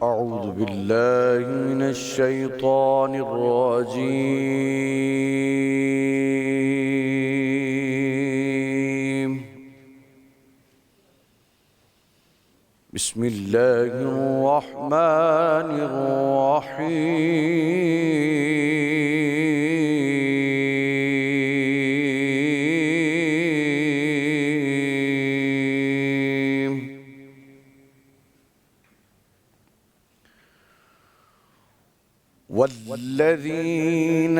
أعوذ بالله من الشيطان الرجيم. بسم الله الرحمن الرحيم. والذين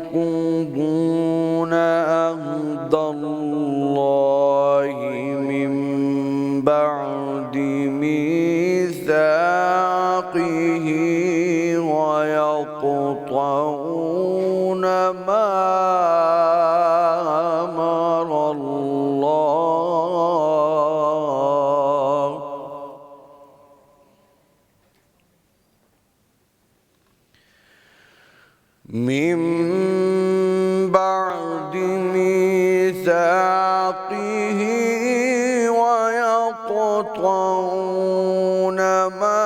ينقضون عهد الله من بعد ميثاقه ويقطعون ما أمر الله من بعد ميثاقه ويقطعون ما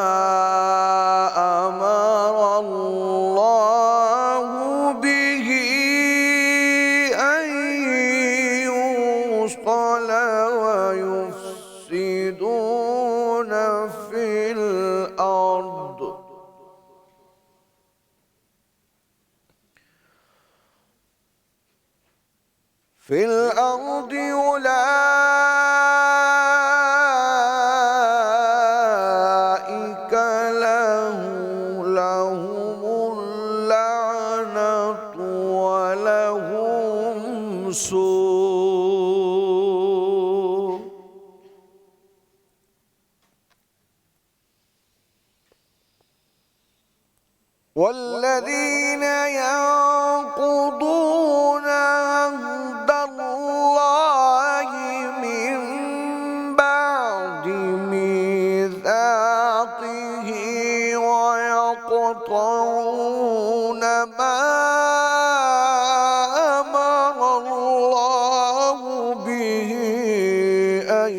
أمر الله به أن يوصل ويفسدون في الأرض أولئك لهم اللعنة ولهم سوء. والذين ينقضون عهد الله من بعد ميثاقه ويقطعون ما أمر الله به أن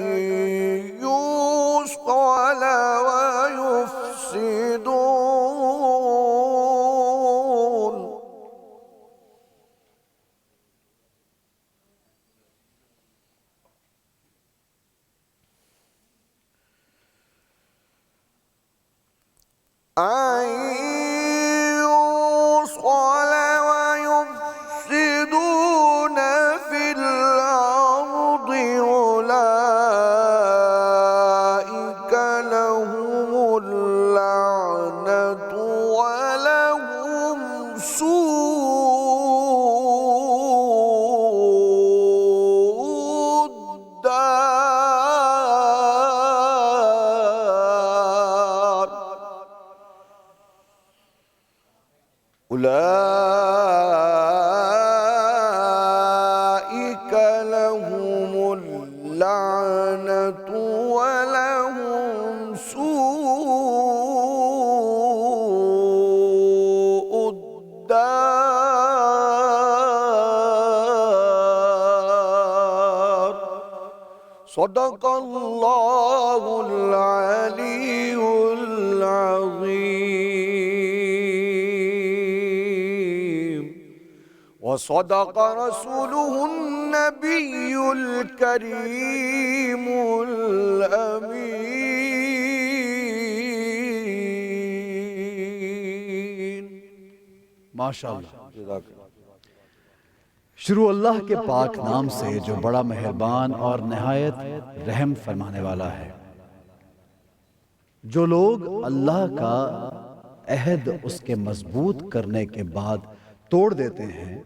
يوصل ويفسدون في الأرض. أولئك لهم اللعنة ولهم سوء الدار. أولئك لهم اللعنة ولهم سوء الدار. صدق الله العلي العظيم وصدق رسوله النبي الكريم الأمين. ماشاءاللہ. شروع اللہ کے پاک نام سے جو بڑا مہربان اور نہایت رحم فرمانے والا ہے. جو لوگ اللہ کا عہد اس کے مضبوط کرنے کے بعد توڑ دیتے ہیں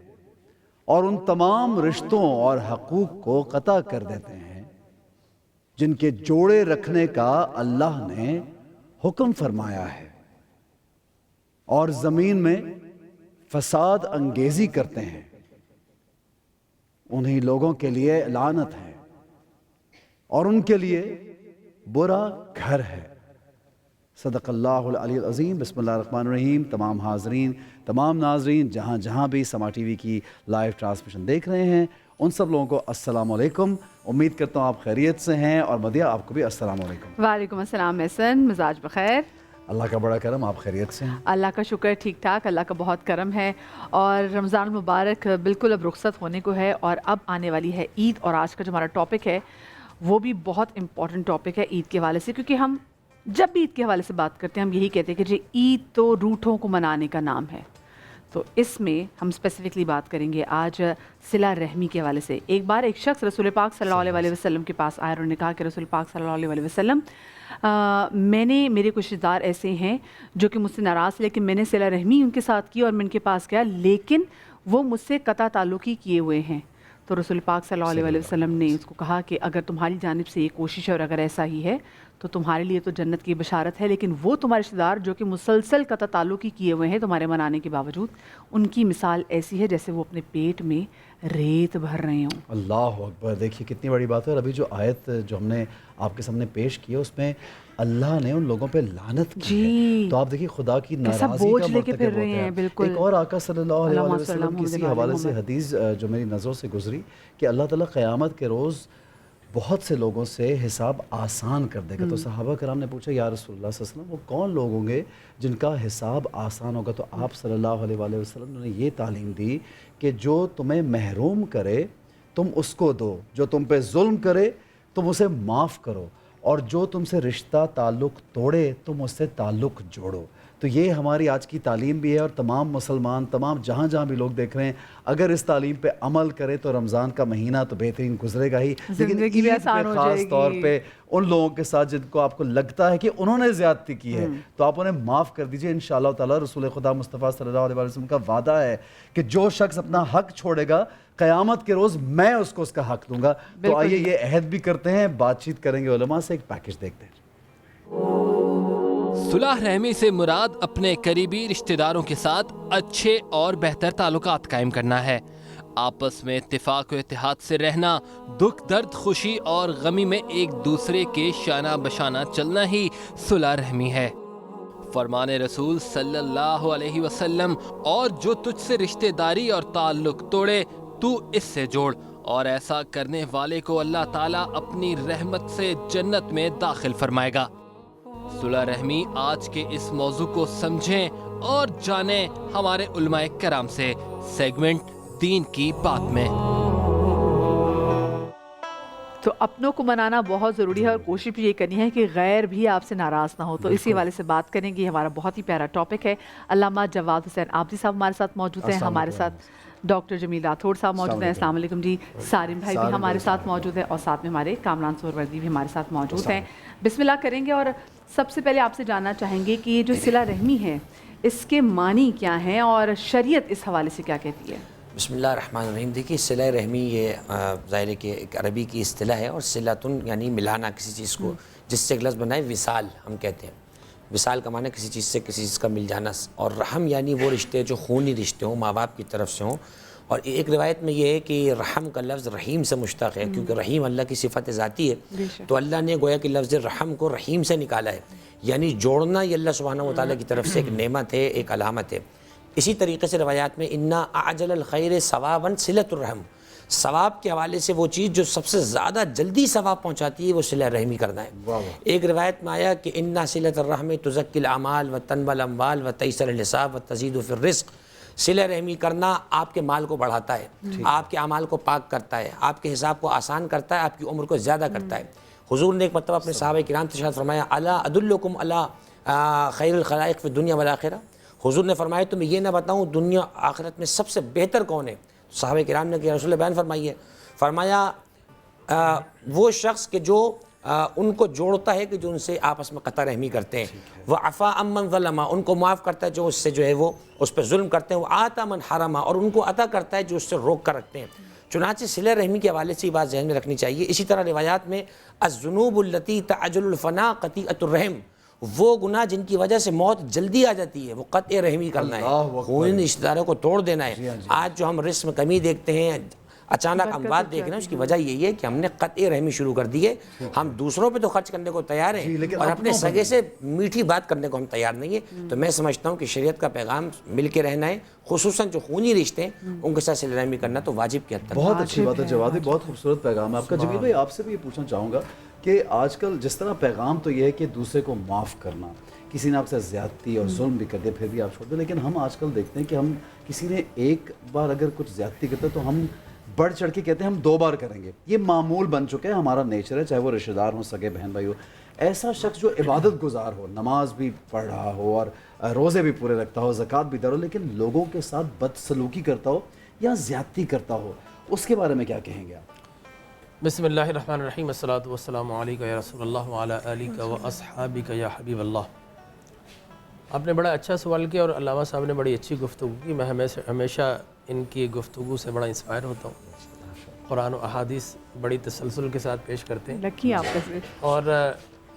اور ان تمام رشتوں اور حقوق کو قطع کر دیتے ہیں جن کے جوڑے رکھنے کا اللہ نے حکم فرمایا ہے، اور زمین میں فساد انگیزی کرتے ہیں، انہی لوگوں کے لیے لعنت ہے اور ان کے لیے برا گھر ہے. صدق اللہ العلی العظیم. بسم اللہ الرحمن الرحیم. تمام حاضرین، تمام ناظرین جہاں بھی سما ٹی وی کی لائیو ٹرانسمیشن دیکھ رہے ہیں، ان سب لوگوں کو السلام علیکم امید کرتا ہوں آپ خیریت سے ہیں. اور مدیحہ آپ کو بھی السلام علیکم. وعلیکم السلام احسن، مزاج بخیر؟ اللہ کا بڑا کرم، آپ خیریت سے ہیں؟ اللہ کا شکر، ٹھیک ٹھاک، اللہ کا بہت کرم ہے. اور رمضان المبارک بالکل اب رخصت ہونے کو ہے اور اب آنے والی ہے عید. اور آج کا جو ہمارا ٹاپک ہے وہ بھی بہت امپورٹنٹ ٹاپک ہے عید کے حوالے سے، کیونکہ ہم جب بھی عید کے حوالے سے بات کرتے ہیں ہم یہی کہتے ہیں کہ جی عید تو روٹھوں کو منانے کا نام ہے. تو اس میں ہم اسپیسیفکلی بات کریں گے آج صلہ رحمی کے حوالے سے. ایک بار ایک شخص رسول پاک صلی اللہ علیہ وسلم کے پاس آیا اور انہوں نے کہا کہ رسول پاک صلی اللہ علیہ وسلم میرے کچھ رشتہ دار ایسے ہیں جو کہ مجھ سے ناراض، لیکن میں نے صلہ رحمی ان کے ساتھ کی اور میں ان کے پاس گیا لیکن وہ مجھ سے قطع تعلقی کیے ہوئے ہیں. تو رسول پاک صلی اللہ علیہ وسلم نے اس کو کہا کہ اگر تمہاری جانب سے یہ کوشش ہے اور اگر ایسا ہی ہے تو تمہارے لیے تو جنت کی بشارت ہے، لیکن وہ تمہارے رشتہ دار جو کہ مسلسل قطع تعلقی کیے ہوئے ہیں تمہارے منانے کے باوجود، ان کی مثال ایسی ہے جیسے وہ اپنے پیٹ میں ریت بھر رہے ہوں. اللہ اکبر. دیکھیے کتنی بڑی بات ہے. اور ابھی جو آیت جو ہم نے آپ کے سامنے پیش کی ہے اس میں اللہ نے ان لوگوں پہ لعنت کی ہے. تو آپ دیکھیے خدا کی ناراضی کا مرتکب ہوتے ہیں. بالکل. ایک اور آقا صلی اللہ علیہ وسلم کی اسی حوالے سے حدیث جو میری نظروں سے گزری کہ اللہ تعالیٰ قیامت کے روز بہت سے لوگوں سے حساب آسان کر دے گا. تو صحابہ کرام نے پوچھا یا رسول اللہ صلی اللہ علیہ وسلم وہ کون لوگ ہوں گے جن کا حساب آسان ہوگا؟ تو آپ صلی اللہ علیہ وآلہ وسلم نے یہ تعلیم دی کہ جو تمہیں محروم کرے تم اس کو دو، جو تم پہ ظلم کرے تم اسے معاف کرو، اور جو تم سے رشتہ تعلق توڑے تم اس سے تعلق جوڑو. تو یہ ہماری آج کی تعلیم بھی ہے اور تمام مسلمان تمام جہاں جہاں بھی لوگ دیکھ رہے ہیں اگر اس تعلیم پہ عمل کرے تو رمضان کا مہینہ تو بہترین گزرے گا ہی، لیکن عید پہ خاص طور پہ ان لوگوں کے ساتھ جن کو آپ کو لگتا ہے کہ انہوں نے زیادتی کی ہے تو آپ انہیں معاف کر دیجئے. انشاءاللہ تعالی رسول خدا مصطفیٰ صلی اللہ علیہ وسلم کا وعدہ ہے کہ جو شخص اپنا حق چھوڑے گا قیامت کے روز میں اس کو اس کا حق دوں گا. تو آئیے یہ عہد بھی کرتے ہیں، بات چیت کریں گے علماء سے. ایک پیکج دیکھتے ہیں. صلح رحمی سے مراد اپنے قریبی رشتہ داروں کے ساتھ اچھے اور بہتر تعلقات قائم کرنا ہے. آپس میں اتفاق و اتحاد سے رہنا، دکھ درد خوشی اور غمی میں ایک دوسرے کے شانہ بشانہ چلنا ہی صلح رحمی ہے. فرمان رسول صلی اللہ علیہ وسلم، اور جو تجھ سے رشتہ داری اور تعلق توڑے تو اس سے جوڑ، اور ایسا کرنے والے کو اللہ تعالیٰ اپنی رحمت سے جنت میں داخل فرمائے گا. صلح رحمی آج کے اس موضوع کو سمجھیں اور جانیں ہمارے علماء کرام سے. سیگمنٹ دین کی بات میں. تو اپنوں کو منانا بہت ضروری ہے اور کوشش بھی یہ کرنی ہے کہ غیر بھی آپ سے ناراض نہ ہو. تو اسی حوالے سے بات کریں گے. ہمارا بہت ہی پیارا ٹاپک ہے. علامہ جواد حسین آبدی صاحب ہمارے ساتھ موجود ہیں. ہمارے ساتھ ڈاکٹر جمیل راتھوڑ صاحب موجود ہیں. السلام علیکم جی. سارم بھائی بھی ہمارے ساتھ موجود ہیں اور ساتھ میں ہمارے کامران سہروردی بھی ہمارے ساتھ موجود ہیں. بسم اللہ کریں گے. اور سب سے پہلے آپ سے جاننا چاہیں گے کہ یہ جو صلہ رحمی ہے اس کے معنی کیا ہیں اور شریعت اس حوالے سے کیا کہتی ہے؟ بسم اللہ الرحمن الرحیم. دیکھیے صلہ رحمی یہ ظاہر ہے کہ ایک عربی کی اصطلاح ہے اور صلتن یعنی ملانا کسی چیز کو، جس سے ایک لفظ بنا ہے وصال ہم کہتے ہیں. وصال کا معنی کسی چیز سے کسی چیز کا مل جانا. اور رحم یعنی وہ رشتے جو خونی رشتے ہوں، ماں باپ کی طرف سے ہوں. اور ایک روایت میں یہ ہے کہ رحم کا لفظ رحیم سے مشتق ہے کیونکہ رحیم اللہ کی صفت ذاتی ہے. تو اللہ نے گویا کہ لفظ رحم کو رحیم سے نکالا ہے، یعنی جوڑنا یہ اللہ سبحانہ و تعالیٰ کی طرف سے ایک نعمت ہے، ایک علامت ہے. اسی طریقے سے روایات میں انا اعجل الخیر ثوابا صلۃ الرحم، ثواب کے حوالے سے وہ چیز جو سب سے زیادہ جلدی ثواب پہنچاتی ہے وہ صلہ رحمی کرنا ہے. ایک روایت میں آیا کہ انا صلۃ الرحم تزکی الاعمال وتنبی الاموال وتیسر الحساب وتزید فی الرزق. صلہ رحمی کرنا آپ کے مال کو بڑھاتا ہے، آپ کے اعمال کو پاک کرتا ہے، آپ کے حساب کو آسان کرتا ہے، آپ کی عمر کو زیادہ کرتا ہے. حضور نے ایک مرتبہ اپنے صحابہ کرام سے ارشاد فرمایا الا ادلکم علی خیر الخلائق فی الدنیا والآخرہ. حضور نے فرمایا تمہیں یہ نہ بتاؤں دنیا آخرت میں سب سے بہتر کون ہے؟ صحابہ کرام نے کہا رسول اللہ بیان فرمائیے. فرمایا وہ شخص کہ جو ان کو جوڑتا ہے کہ جو ان سے آپس میں قطع رحمی کرتے ہیں. وہ عفا امن ظلم، ان کو معاف کرتا ہے جو اس سے جو ہے وہ اس پہ ظلم کرتے ہیں. وہ آتا من حرما، اور ان کو عطا کرتا ہے جو اس سے روک کر رکھتے ہیں. چنانچہ صلہ رحمی کے حوالے سے یہ بات ذہن میں رکھنی چاہیے. اسی طرح روایات میں الذنوب التی تعجل الفنا قطیعۃ الرحم، وہ گناہ جن کی وجہ سے موت جلدی آ جاتی ہے وہ قطع رحمی کرنا ہے، خون رشتہ داروں کو توڑ دینا ہے. آج جو ہم رزق میں کمی دیکھتے ہیں، اچانک اموات دیکھ رہے ہیں، اس کی وجہ یہی ہے کہ ہم نے قطع رحمی شروع کر دی ہے. ہم دوسروں پہ تو خرچ کرنے کو تیار ہیں اور اپنے سگے سے میٹھی بات کرنے کو ہم تیار نہیں ہیں. تو میں سمجھتا ہوں کہ شریعت کا پیغام مل کے رہنا ہے، خصوصاً جو خونی رشتے ہیں ان کے ساتھ صلہ رحمی کرنا تو واجب کی حد تک. بہت اچھی بات ہے جواد بھائی، بہت خوبصورت پیغام ہے آپ کا. جمیل بھائی آپ سے بھی یہ پوچھنا چاہوں گا کہ آج کل جس طرح پیغام تو یہ ہے کہ دوسرے کو معاف کرنا، کسی نے آپ سے زیادتی اور ظلم بھی کر دیا پھر بھی آپ چھوڑ دیں، لیکن ہم آج کل دیکھتے ہیں کہ ہم کسی نے ایک بار اگر کچھ زیادتی کرتا ہے تو ہم بڑھ چڑھ کے کہتے ہیں ہم 2 بار کریں گے. یہ معمول بن چکا ہے، ہمارا نیچر ہے، چاہے وہ رشتہ دار ہوں، سگے بہن بھائی ہو. ایسا شخص جو عبادت گزار ہو، نماز بھی پڑھ رہا ہو اور روزے بھی پورے رکھتا ہو، زکوٰۃ بھی در ہو، لیکن لوگوں کے ساتھ بدسلوکی کرتا ہو یا زیادتی کرتا ہو، اس کے بارے میں کیا کہیں گے آپ؟ بسم اللہ الرحمن الرحیم، الصلاۃ والسلام علیکہ یا رسول اللہ وعلی آلکہ واصحابکہ یا حبیب اللہ. آپ نے بڑا اچھا سوال کیا اور علامہ صاحب نے بڑی اچھی گفتگو کی. میں ہمیشہ ان کی گفتگو سے بڑا انسپائر ہوتا ہوں. قرآن و احادیث بڑی تسلسل کے ساتھ پیش کرتے ہیں. لکی آپ کا. اور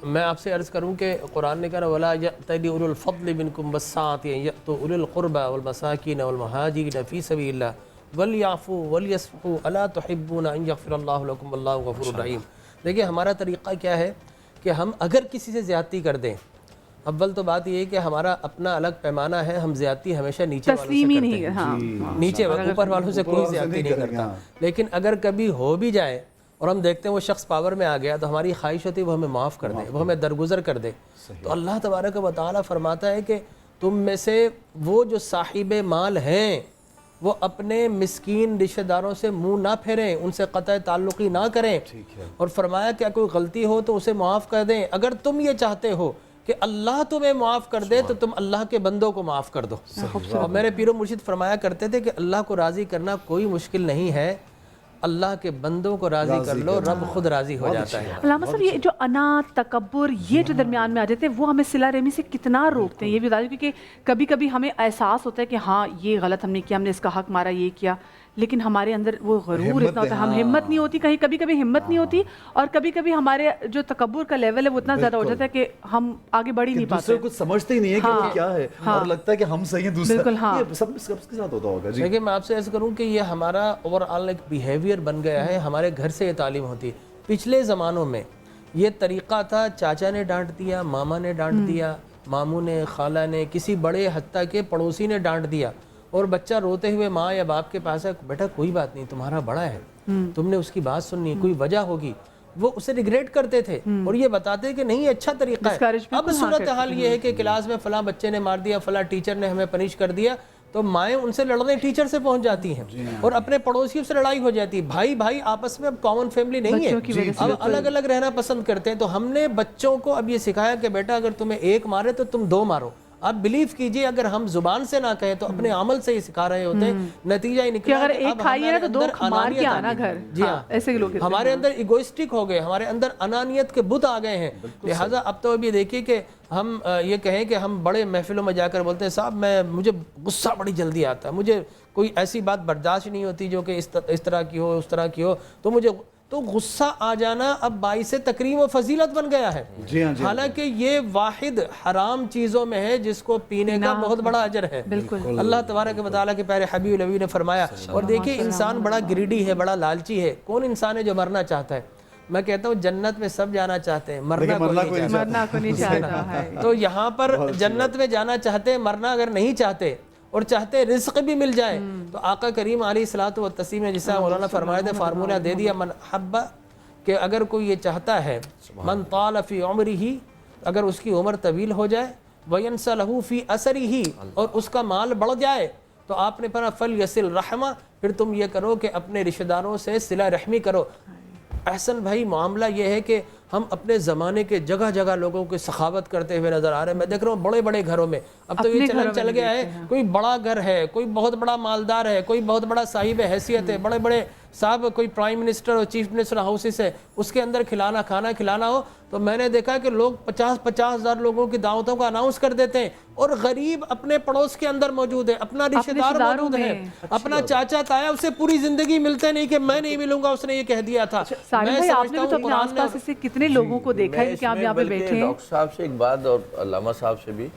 میں آپ سے عرض کروں کہ قرآن نے کہا وَلَا يَأْتَلِ أُولُو الْفَضْلِ مِنْكُمْ وَالسَّعَةِ أَن يَأْتُوا أُولِي الْقُرْبَى وَالْمَسَاكِينَ وَالْمُهَاجِرِينَ فِي سَبِيلِ اللَّهِ وَلْيَعْفُوا وَلْيَصْفَحُوا أَلَا تُحِبُّونَ أَن يَغْفِرَ اللَّهُ لَكُمْ وَاللَّهُ غَفُورٌ رَحِيمٌ. دیکھیں ہمارا طریقہ کیا ہے کہ ہم اگر کسی سے زیادتی کر دیں، اول تو بات یہ ہے کہ ہمارا اپنا الگ پیمانہ ہے، ہم زیادتی ہمیشہ نیچے والوں سے کرتے ہیں. ہاں نیچے اوپر والوں سے کوئی زیادتی نہیں کرتا. لیکن اگر کبھی ہو بھی جائے اور ہم دیکھتے ہیں وہ شخص پاور میں آ گیا تو ہماری خواہش ہوتی ہے وہ ہمیں معاف کر دے، وہ ہمیں درگزر کر دے. تو اللہ تبارک و تعالیٰ فرماتا ہے کہ تم میں سے وہ جو صاحب مال ہیں وہ اپنے مسکین رشتہ داروں سے منہ نہ پھیریں، ان سے قطع تعلقی نہ کریں. اور فرمایا کہ کوئی غلطی ہو تو اسے معاف کر دیں. اگر تم یہ چاہتے ہو کہ اللہ تمہیں معاف کر دے تو تم اللہ کے بندوں کو معاف کر دو. اور میرے پیر و مرشد فرمایا کرتے تھے کہ اللہ کو راضی کرنا کوئی مشکل نہیں ہے، اللہ کے بندوں کو راضی کر لو، رب خود راضی ہو جاتا ہے. علامہ صاحب یہ جو انا، تکبر، یہ جو درمیان میں آ جاتے ہیں وہ ہمیں صلہ رحمی سے کتنا روکتے ہیں یہ بھی بتا دیں، کیونکہ کبھی کبھی ہمیں احساس ہوتا ہے کہ ہاں یہ غلط ہم نے کیا، ہم نے اس کا حق مارا، یہ کیا، لیکن ہمارے اندر وہ غرور اتنا ہوتا ہے، ہم ہمت نہیں ہوتی، کبھی کبھی ہمت نہیں ہوتی، اور کبھی کبھی ہمارے جو تکبر کا لیول ہے وہ اتنا زیادہ ہو جاتا ہے کہ ہم آگے بڑھ ہی نہیں پاتے، دوسرے کچھ سمجھتے ہی نہیں ہے کہ وہ کیا ہے اور لگتا ہے کہ ہم صحیح ہیں، دوسرا یہ سب کے ساتھ ہوتا ہوگا. جی دیکھیں میں آپ سے ایسا کروں کہ یہ ہمارا اوور آل ایک بیہیویئر بن گیا ہے، ہمارے گھر سے یہ تعلیم ہوتی ہے. پچھلے زمانوں میں یہ طریقہ تھا، چاچا نے ڈانٹ دیا، ماما نے ڈانٹ دیا، ماموں نے، خالہ نے، کسی بڑے حتیٰ کہ پڑوسی نے ڈانٹ دیا اور بچہ روتے ہوئے ماں یا باپ کے پاس ہے، بیٹا کوئی بات نہیں، تمہارا بڑا ہے، تم نے اس کی بات سننی، کوئی وجہ ہوگی. وہ اسے ریگریٹ کرتے تھے اور یہ بتاتے کہ نہیں اچھا طریقہ ہے. اب صورتحال یہ ہے کہ کلاس میں فلاں بچے نے مار دیا، فلاں ٹیچر نے ہمیں پنش کر دیا، تو مائیں ان سے لڑنے ٹیچر سے پہنچ جاتی ہیں اور اپنے پڑوسیوں سے لڑائی ہو جاتی ہے. بھائی آپس میں اب کامن فیملی نہیں ہے، اب الگ الگ رہنا پسند کرتے ہیں. تو ہم نے بچوں کو اب یہ سکھایا کہ بیٹا اگر تمہیں ایک مارے تو تم 2 مارو. آپ بلیو کیجئے اگر ہم زبان سے نہ کہیں تو اپنے عمل سے ہی سکھا رہے ہوتے ہیں. نتیجہ یہ نکلا اگر ایک کھائیے نا تو 2 مار کے آنا گھر. جی ہاں، ایسے ہی لوگ ہمارے اندر ایگوئسٹک ہو گئے، ہمارے اندر انانیت کے بت آ گئے ہیں. لہٰذا اب تو ابھی دیکھیے کہ ہم یہ کہیں کہ ہم بڑے محفلوں میں جا کر بولتے ہیں صاحب مجھے غصہ بڑی جلدی آتا ہے، مجھے کوئی ایسی بات برداشت نہیں ہوتی جو کہ اس طرح کی ہو، اس طرح کی ہو، تو غصہ آ جانا اب باعث تکریم و فضیلت بن گیا ہے. حالانکہ یہ واحد حرام چیزوں میں ہے جس کو پینے کا بہت بڑا اجر ہے. اللہ تبارک و تعالیٰ کے پیارے حبیب النبی نے فرمایا. اور دیکھیے انسان بڑا گریڈی ہے، بڑا لالچی ہے. کون انسان ہے جو مرنا چاہتا ہے؟ میں کہتا ہوں جنت میں سب جانا چاہتے ہیں، مرنا کو نہیں چاہتا. تو یہاں پر جنت میں جانا چاہتے ہیں، مرنا اگر نہیں چاہتے اور چاہتے رزق بھی مل جائے تو آقا کریم علیہ الصلوۃ والتسلیم نے جسے مولانا فرمایا تھا فارمولہ دے دیا، من حبا، کہ اگر کوئی یہ چاہتا ہے من طال فی عمرہ، اگر اس کی عمر طویل ہو جائے، وینس لہ فی اثرہ، اور اس کا مال بڑھ جائے، تو آپ نے فرمایا فلیصل رحمہ، پھر تم یہ کرو کہ اپنے رشتہ داروں سے صلہ رحمی کرو. احسن بھائی معاملہ یہ ہے کہ ہم اپنے زمانے کے جگہ جگہ لوگوں کی سخاوت کرتے ہوئے نظر آ رہے ہیں. میں دیکھ رہا ہوں بڑے بڑے گھروں میں اب تو یہ چل گیا ہے، کوئی بڑا گھر ہے، کوئی بہت بڑا مالدار ہے، کوئی بہت بڑا صاحب حیثیت ہے، بڑے بڑے صاحب، کوئی پرائم منسٹر اور چیف منسٹر ہاؤسز ہے، اس کے اندر کھانا کھلانا ہو تو میں نے دیکھا کہ لوگ 50 ہزار لوگوں کی دعوتوں کو اناؤنس کر دیتے ہیں، اور غریب اپنے پڑوس کے اندر موجود ہے، اپنا رشتہ دار موجود ہے، اپنا چاچا تایا، اسے پوری زندگی ملتے نہیں کہ میں نہیں ملوں گا، اس نے یہ کہہ دیا تھا. میں سمجھتا ہوں اپنے آس پاس سے کتنے لوگوں کو دیکھا ہے کہ آپ یہاں پہ بیٹھے ہیں. ڈاکٹر صاحب سے ایک بات اور علامہ صاحب سے بھی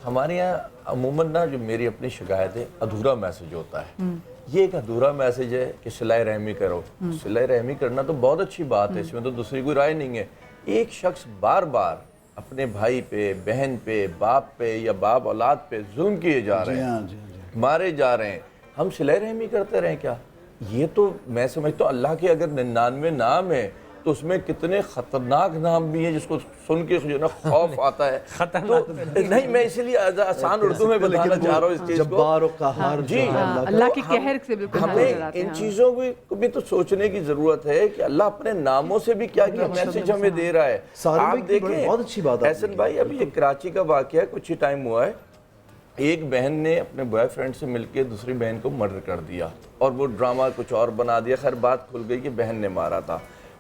ہمارے یہاں عموماً نا جو میری اپنی شکایت ہے ادھورا میسج ہوتا ہے. یہ ایک ادھورا میسج ہے کہ صلہ رحمی کرو. صلہ رحمی کرنا تو بہت اچھی بات ہے, اس میں تو دوسری کوئی رائے نہیں ہے. ایک شخص بار بار اپنے بھائی پہ, بہن پہ, باپ پہ یا باپ اولاد پہ ظلم کیے جا رہے ہیں, مارے جا رہے ہیں, ہم صلہ رحمی کرتے رہیں کیا؟ یہ تو میں سمجھتا ہوں اللہ کے اگر 99 نام ہے تو اس میں کتنے خطرناک نام بھی ہیں جس کو سن کے جو نا خوف آتا ہے. تو نہیں, میں اسی لیے آسان اردو میں بتانا چاہ رہا ہوں اس چیز کو. جبار و قہار جی, اللہ کے قہر سے بالکل ہمیں ان چیزوں کو بھی تو سوچنے کی ضرورت ہے کہ اللہ اپنے ناموں سے بھی کیا کیا میسج ہمیں دے رہا ہے. آپ دیکھیں بہت اچھی بات ہے احسن بھائی, ابھی ایک کراچی کا واقعہ ہے, کچھ ہی ٹائم ہوا ہے, ایک بہن نے اپنے بوائے فرینڈ سے مل کے دوسری بہن کو مرڈر کر دیا اور وہ ڈرامہ کچھ اور بنا دیا. خیر بات کھل گئی کہ بہن نے مارا تھا.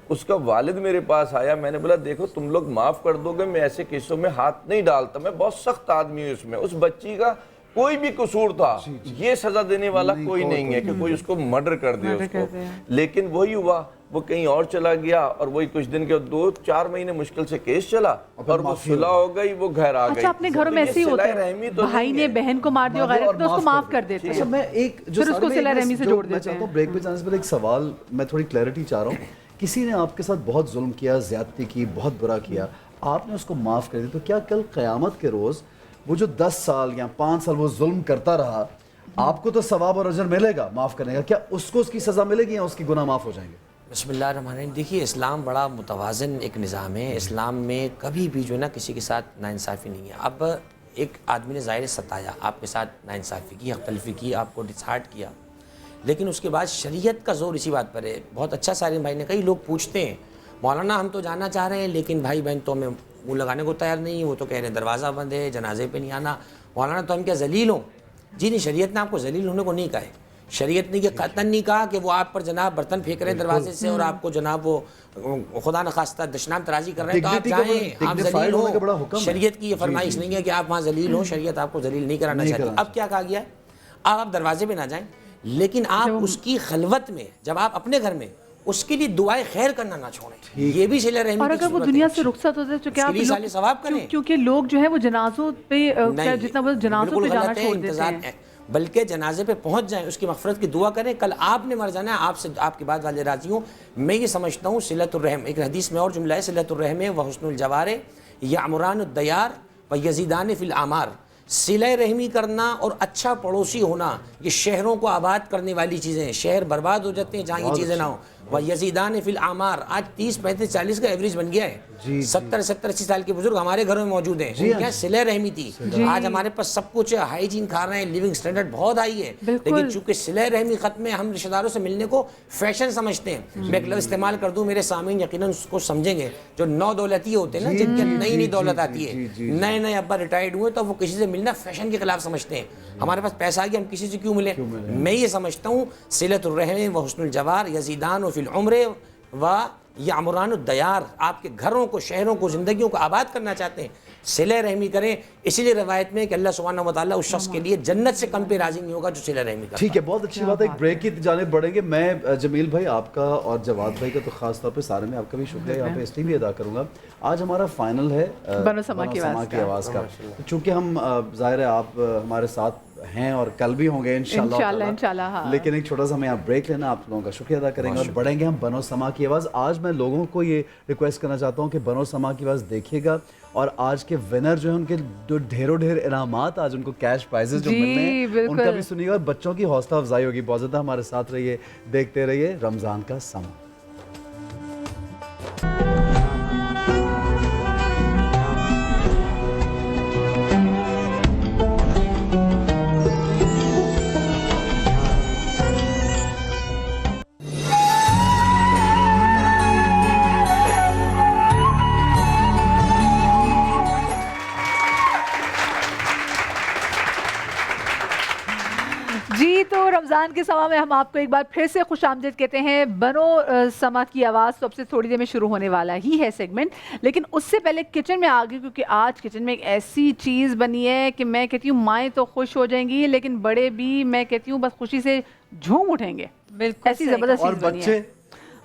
اس کا والد میرے پاس آیا, میں نے بولا دیکھو تم لوگ معاف کر دو گے, میں ایسے کیسوں میں ہاتھ نہیں ڈالتا, میں بہت سخت آدمی ہوں. اس میں اس بچی کا کوئی بھی قصور تھا, یہ سزا دینے والا کوئی نہیں ہے کہ کوئی اس کو مرڈر کر دے اس کو. لیکن وہی ہوا, وہ کہیں اور چلا گیا اور وہی کچھ دن کے 2-4 مہینے مشکل سے کیس چلا اور وہ صلح ہو گئی, وہ گھر آ گئی. اچھا اپنے گھروں میں ایسے ہی ہوتا ہے, بھائی نے بہن کو مار دیا غیرت تو اس کو معاف کر دیتے ہیں, میں ایک جو پھر اس کو صلہ رحمی سے جوڑ میں دیتے چاہتا ہیں. ہوں بریک پہ جانے سے پہلے ایک سوال, میں تھوڑی کلیئرٹی چاہ رہا ہوں. کسی نے آپ کے ساتھ بہت ظلم کیا, زیادتی کی, بہت برا کیا, آپ نے اس کو معاف کر دیا, تو کیا کل قیامت کے روز وہ جو 10 سال یا 5 سال وہ ظلم کرتا رہا, آپ کو تو ثواب اور اجر ملے گا معاف کرنے کا, کیا اس کو اس کی سزا ملے گی یا اس کی گناہ معاف ہو جائیں گے؟ بسم اللہ الرحمن الرحیم. دیکھیے اسلام بڑا متوازن ایک نظام ہے. اسلام میں کبھی بھی جو ہے نا کسی کے ساتھ ناانصافی نہیں ہے. اب ایک آدمی نے ظاہر ستایا, آپ کے ساتھ ناانصافی کی, حق تلفی کی, آپ کو ڈسہارٹ کیا, لیکن اس کے بعد شریعت کا زور اسی بات پر ہے. بہت اچھا سالم بھائی نے, کئی لوگ پوچھتے ہیں مولانا ہم تو جانا چاہ رہے ہیں لیکن بھائی بہن تو ہمیں منہ لگانے کو تیار نہیں, وہ تو کہہ رہے ہیں دروازہ بند ہے, جنازے پہ نہیں آنا. مولانا تو ہم کیا ذلیل ہوں؟ جی نہیں, شریعت نے آپ کو ذلیل ہونے کو نہیں کہا ہے. شریعت نے یہ قطعاً نہیں کہا کہ وہ آپ پر جناب برتن پھینک رہے ہیں دروازے سے اور آپ کو جناب وہ خدا نخواستہ دشنام ترازی کر رہے ہیں تو آپ جائیں, آپ ذلیل ہو. شریعت کی یہ فرمائش نہیں ہے کہ آپ وہاں ذلیل ہو, شریعت آپ کو ذلیل نہیں کرانا چاہتی. اب کیا کہا گیا ہے, آپ دروازے پہ نہ جائیں, لیکن آپ اس کی خلوت میں جب آپ اپنے گھر میں اس کے لیے دعائیں خیر کرنا نہ چھوڑیں. یہ بھی صلہ رحمی. اور اگر وہ دنیا سے رخصت ہوتے تو کیا ثواب کریں, کیونکہ لوگ جو ہے وہ جنازوں پہ جتنا وہ جنازوں پہ جانا چھوڑ دیتے ہیں, بلکہ جنازے پہ پہنچ جائیں, اس کی مغفرت کی دعا کریں. کل آپ نے مر جانا ہے, آپ سے آپ کے بعد والے راضی ہوں. میں یہ سمجھتا ہوں صلۃ الرحم, ایک حدیث میں اور جملہ ہے, صلۃ الرحم و حسن الجوار یعمران الدیار و یزیدان فی الاعمار. صلہ رحمی کرنا اور اچھا پڑوسی ہونا یہ شہروں کو آباد کرنے والی چیزیں ہیں. شہر برباد ہو جاتے ہیں جہاں یہ چیزیں نہ ہوں. وہ یزیدان فی الاعمار, آج 30-35-40 کا ایوریج بن گیا ہے. 70-80 سال کے بزرگ ہمارے گھروں میں موجود ہیں. کیا صلہ رحمی تھی. آج ہمارے پاس سب کچھ ہے, ہائیجین کھا رہے ہیں, لیونگ سٹینڈرڈ بہت ہائی ہے, لیکن چونکہ صلہ رحمی ختم ہے, ہم رشتہ داروں سے ملنے کو فیشن سمجھتے ہیں. میں ایک لفظ استعمال کر دوں, میرے سامعین یقیناً اس کو سمجھیں گے, جو نو دولتی ہوتے ہیں نا, جن کے نئی دولت آتی ہے, نئے ابا ریٹائرڈ ہوئے تو وہ کسی سے ملنا فیشن کے خلاف سمجھتے ہیں. ہمارے پاس پیسہ آ گیا, ہم کسی سے کیوں ملیں. میں یہ سمجھتا ہوں صلۃ الرحم و حسن الجوار یزیدان فی العمر و یعمران الدیار, آپ کے گھروں کو, شہروں کو, زندگیوں کو آباد کرنا چاہتے ہیں, صلہ رحمی کریں. اسی لیے روایت میں کہ اللہ سبحانہ و تعالیٰ اس شخص کے لیے جنت سے کم پہ راضی نہیں ہوگا جو صلہ رحمی کرتا. ٹھیک ہے, بہت اچھی بات ہے. ایک بریک کی جانب بڑھیں گے. میں جمیل بھائی آپ کا اور جواد بھائی کا تو خاص طور پہ سارے میں آپ کا بھی شکریہ یہاں پہ اس لیے بھی ادا کروں گا. آج ہمارا فائنل ہے بنو سما کی آواز کا, چونکہ ہم ظاہر ہے آپ ہمارے ساتھ ہیں اور کل بھی ہوں گے انشاءاللہ, لیکن ایک چھوٹا سا ہمیں یہاں بریک لینا, آپ لوگوں کا شکریہ ادا کریں گے اور بڑھیں گے ہم بنو سما کی آواز. آج میں لوگوں کو یہ ریکویسٹ کرنا چاہتا ہوں کہ بنو سما کی آواز دیکھیے گا, اور آج کے ونر جو ہیں ان کے ڈھیروں ڈھیر انعامات, آج ان کو کیش پرائزز جو ملنے ہیں ان کا بھی سنیے گا, اور بچوں کی حوصلہ افزائی ہوگی. بہت زیادہ ہمارے ساتھ رہیے, دیکھتے رہیے رمضان کا سما. جی, تو رمضان کے سما میں ہم آپ کو ایک بار پھر سے خوش آمدید کہتے ہیں. بنو سما کی آواز تو اب سے تھوڑی دیر میں شروع ہونے والا ہی ہے سیگمنٹ, لیکن اس سے پہلے کچن میں آگے, کیونکہ آج کچن میں ایک ایسی چیز بنی ہے کہ میں کہتی ہوں مائیں تو خوش ہو جائیں گی, لیکن بڑے بھی میں کہتی ہوں بس خوشی سے جھوم اٹھیں گے. بالکل ایسی زبردست چیز بنی ہے.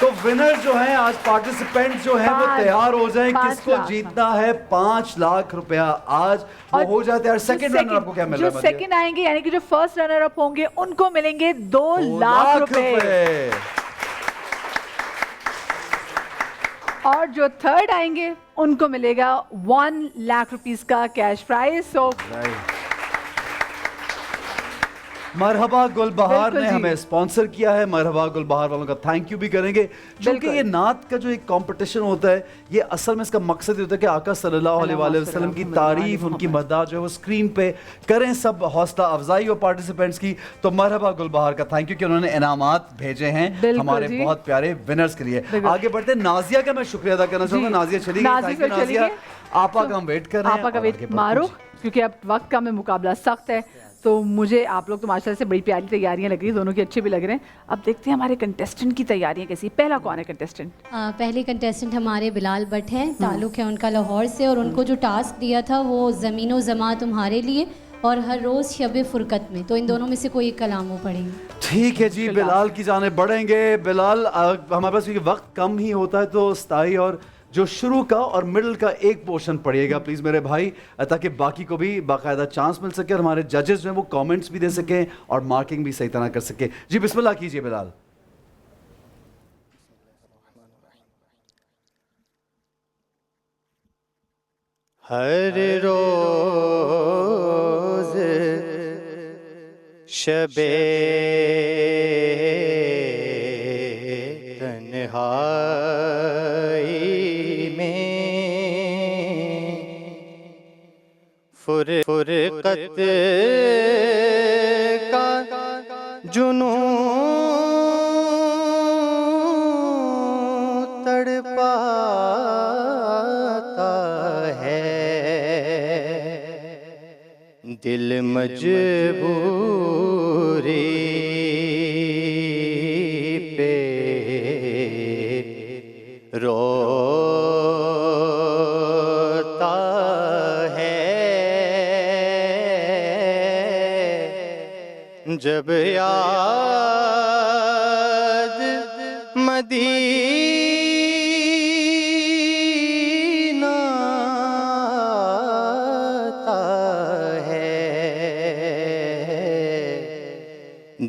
تو ونر جو ہیں آج پارٹیسپینٹ جو ہیں وہ تیار ہو جائیں. کس کو جیتنا ہے 5 لاکھ روپیہ آج وہ ہو جاتے ہیں. اور سیکنڈ رنر اپ کو کیا مل رہا ہے؟ جو سیکنڈ آئیں گے یعنی کہ جو فرسٹ رنر اپ ہوں گے ان کو ملیں گے 2 لاکھ روپے. اور جو تھرڈ آئیں گے ان کو ملے گا 1 لاکھ روپیز کا کیش پرائز. سو مرحبا گل بہار نے ہمیں اسپانسر کیا ہے. مرحبا گل بہار والوں کا تھینک یو بھی کریں گے. چونکہ یہ نعت کا جو ایک کمپٹیشن ہوتا ہے یہ اصل میں اس کا مقصد یہ ہوتا ہے کہ آقا صلی اللہ علیہ وآلہ وسلم کی تعریف ان کی مداح جو ہے وہ اسکرین پہ کریں سب, حوصلہ افزائی ہو پارٹیسپینٹس کی. تو مرحبا گل بہار کا تھینک یو کہ انہوں نے انعامات بھیجے ہیں ہمارے بہت پیارے ونرز کے لیے. آگے بڑھتے ہیں. نازیہ کا میں شکریہ ادا کرنا چاہوں گا. نازیہ چلی گئی. نازیہ آپا کا ہم ویٹ کر رہے ہیں. آپا کا ویٹ مارو کیونکہ اب وقت کا میں مقابلہ سخت ہے. تو مجھے آپ لوگ تو ماشاءاللہ سے بڑی پیاری تیاریاں لگ رہی ہیں, دونوں کی اچھے بھی لگ رہے ہیں. اب دیکھتے ہیں ہمارے کنٹیسٹنٹ کی تیاریاں کیسی. پہلا کون ہے کنٹیسٹنٹ؟ پہلے کنٹیسٹنٹ ہمارے بلال بٹ ہیں, تعلق ہے ان کا لاہور سے, اور ان کو جو ٹاسک دیا تھا وہ زمین و زماں تمہارے لیے اور ہر روز شب فرقت میں. تو ان دونوں میں سے کوئی ایک کلام وہ پڑھیں گے. ٹھیک ہے جی, بلال کی جانب بڑھیں گے. بلال ہمارے پاس کیونکہ وقت کم ہی ہوتا ہے تو ستائی اور جو شروع کا اور مڈل کا ایک پورشن پڑھیے گا پلیز میرے بھائی, تاکہ باقی کو بھی باقاعدہ چانس مل سکے اور ہمارے ججز جو ہیں وہ کامنٹس بھی دے سکیں اور مارکنگ بھی صحیح طرح کر سکیں. جی بسم اللہ کیجئے بلال. ہر روز شب تنہائی میں فرقت کا جنون تڑپاتا ہے, دل مجبوری پہ روتا ہے, جب یاد مدینہ آتا ہے,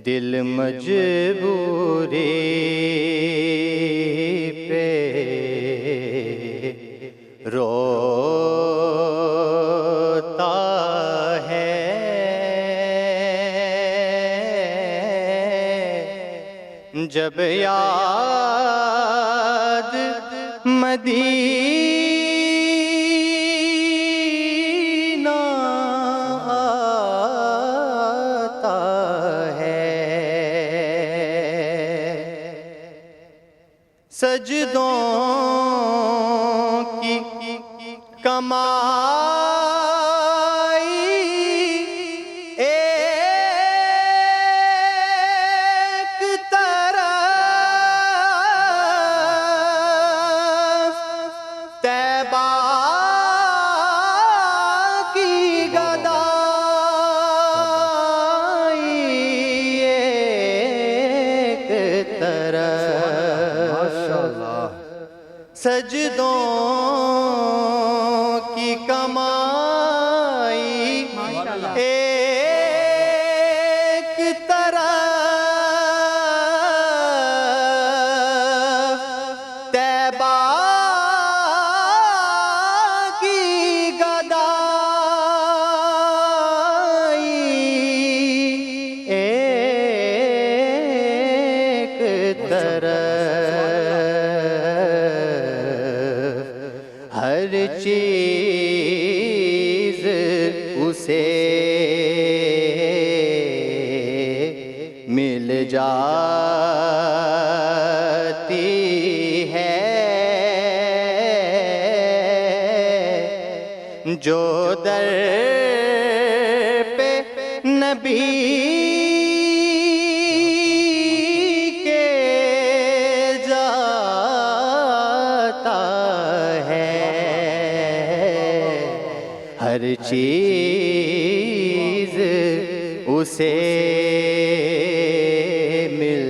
دل مجبوری پہ روتا ہے, جب یاد مدینہ آتا ہے, سجدوں کی کمائی ایک طرف, طیبہ کی گدائی ایک طرف, سجدوں کی کمائی ایک طرف, طیبہ کی گدائی ایک طرف, ہر چیز اسے مل جاتی ہے, جو در پہ نبی کے جاتا ہے, ہر چیز اسے مل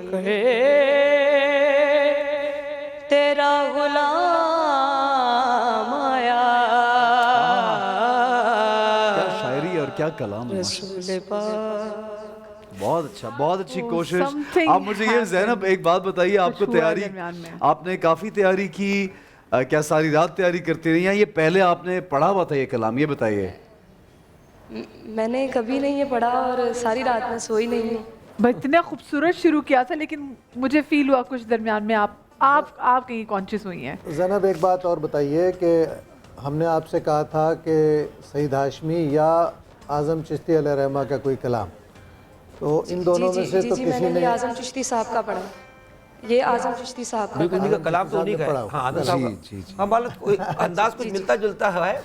کے تیرا غلام آیا. کیا شاعری اور کیا کلام ہے. رسول پاک. بہت اچھا, بہت اچھی کوشش. آپ مجھے یہ زینب ایک بات بتائیے, آپ کو تیاری, آپ نے کافی تیاری کی, کیا ساری رات تیاری کرتی رہی ہیں, یہ پہلے آپ نے پڑھا ہوا تھا یہ کلام, یہ بتائیے. میں نے کبھی نہیں یہ پڑھا اور ساری رات میں سوئی نہیں ہوں. اتنا خوبصورت شروع کیا تھا, لیکن مجھے فیل ہوا کچھ درمیان میں آپ کہیں کانشیس ہوئی ہیں. زینب ایک بات اور بتائیے کہ ہم نے آپ سے کہا تھا کہ سعید ہاشمی یا اعظم چشتی علیہ رحمہ کا کوئی کلام, تو ان دونوں میں سے تو کسی میں نے اعظم چشتی صاحب کا پڑھا. یہ اعظم چشتی صاحب کا کلام تو نہیں کہا. ہاں انداز کچھ ملتا جلتا ہے.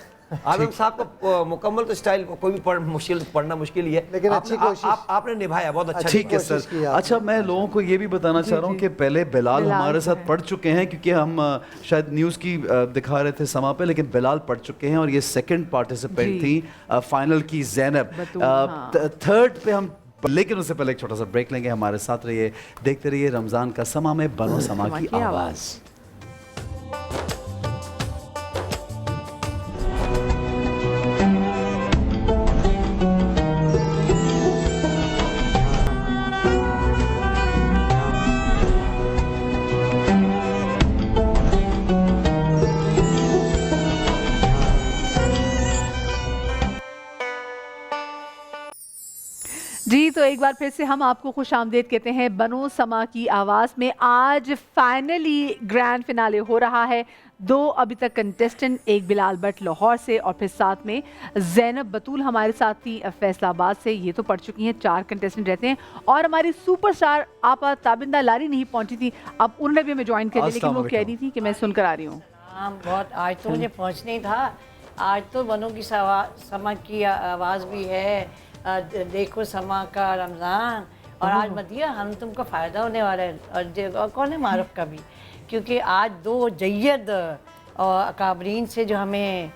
اعظم صاحب کا مکمل تو سٹائل کوئی بھی پڑھنا مشکل ہی ہے, لیکن اچھی کوشش آپ نے نبھایا, بہت اچھا. ٹھیک ہے سر. اچھا, میں لوگوں کو یہ بھی بتانا چاہ رہا ہوں کہ پہلے بلال ہمارے ساتھ پڑھ چکے ہیں, کیونکہ ہم شاید نیوز کی دکھا رہے تھے سما پہ, لیکن بلال پڑھ چکے ہیں اور یہ سیکنڈ پارٹیسپینٹ تھی فائنل کی زینب. تھرڈ پہ ہم, لیکن اس سے پہلے ایک چھوٹا سا بریک لیں گے. ہمارے ساتھ رہیے, دیکھتے رہیے رمضان کا سما میں بنو سما کی آواز. جی, تو ایک بار پھر سے ہم آپ کو خوش آمدید کہتے ہیں بنو سما کی آواز میں. آج فائنلی گرینڈ فنالے ہو رہا ہے. 2 ابھی تک کنٹیسٹنٹ, ایک بلال بٹ لاہور سے اور پھر ساتھ میں زینب بطول ہمارے ساتھ تھی فیصل آباد سے. یہ تو پڑھ چکی ہیں, 4 کنٹیسٹنٹ رہتے ہیں. اور ہماری سپر سٹار آپا تابندہ لاری نہیں پہنچی تھی, اب انہوں نے بھی ہمیں جوائن کر لیا, لیکن وہ کہہ رہی تھی کہ میں سن کر آ رہی ہوں. ہاں بہت, آج تو مجھے پہنچنا ہی تھا. آج تو بنو کی سما کی آواز بھی ہے, دیکھو سما کا رمضان, اور آج مدیہ ہم تم کو فائدہ ہونے والا ہے, اور کون ہے معروف کا بھی, کیونکہ آج 2 جید اکابرین سے جو ہمیں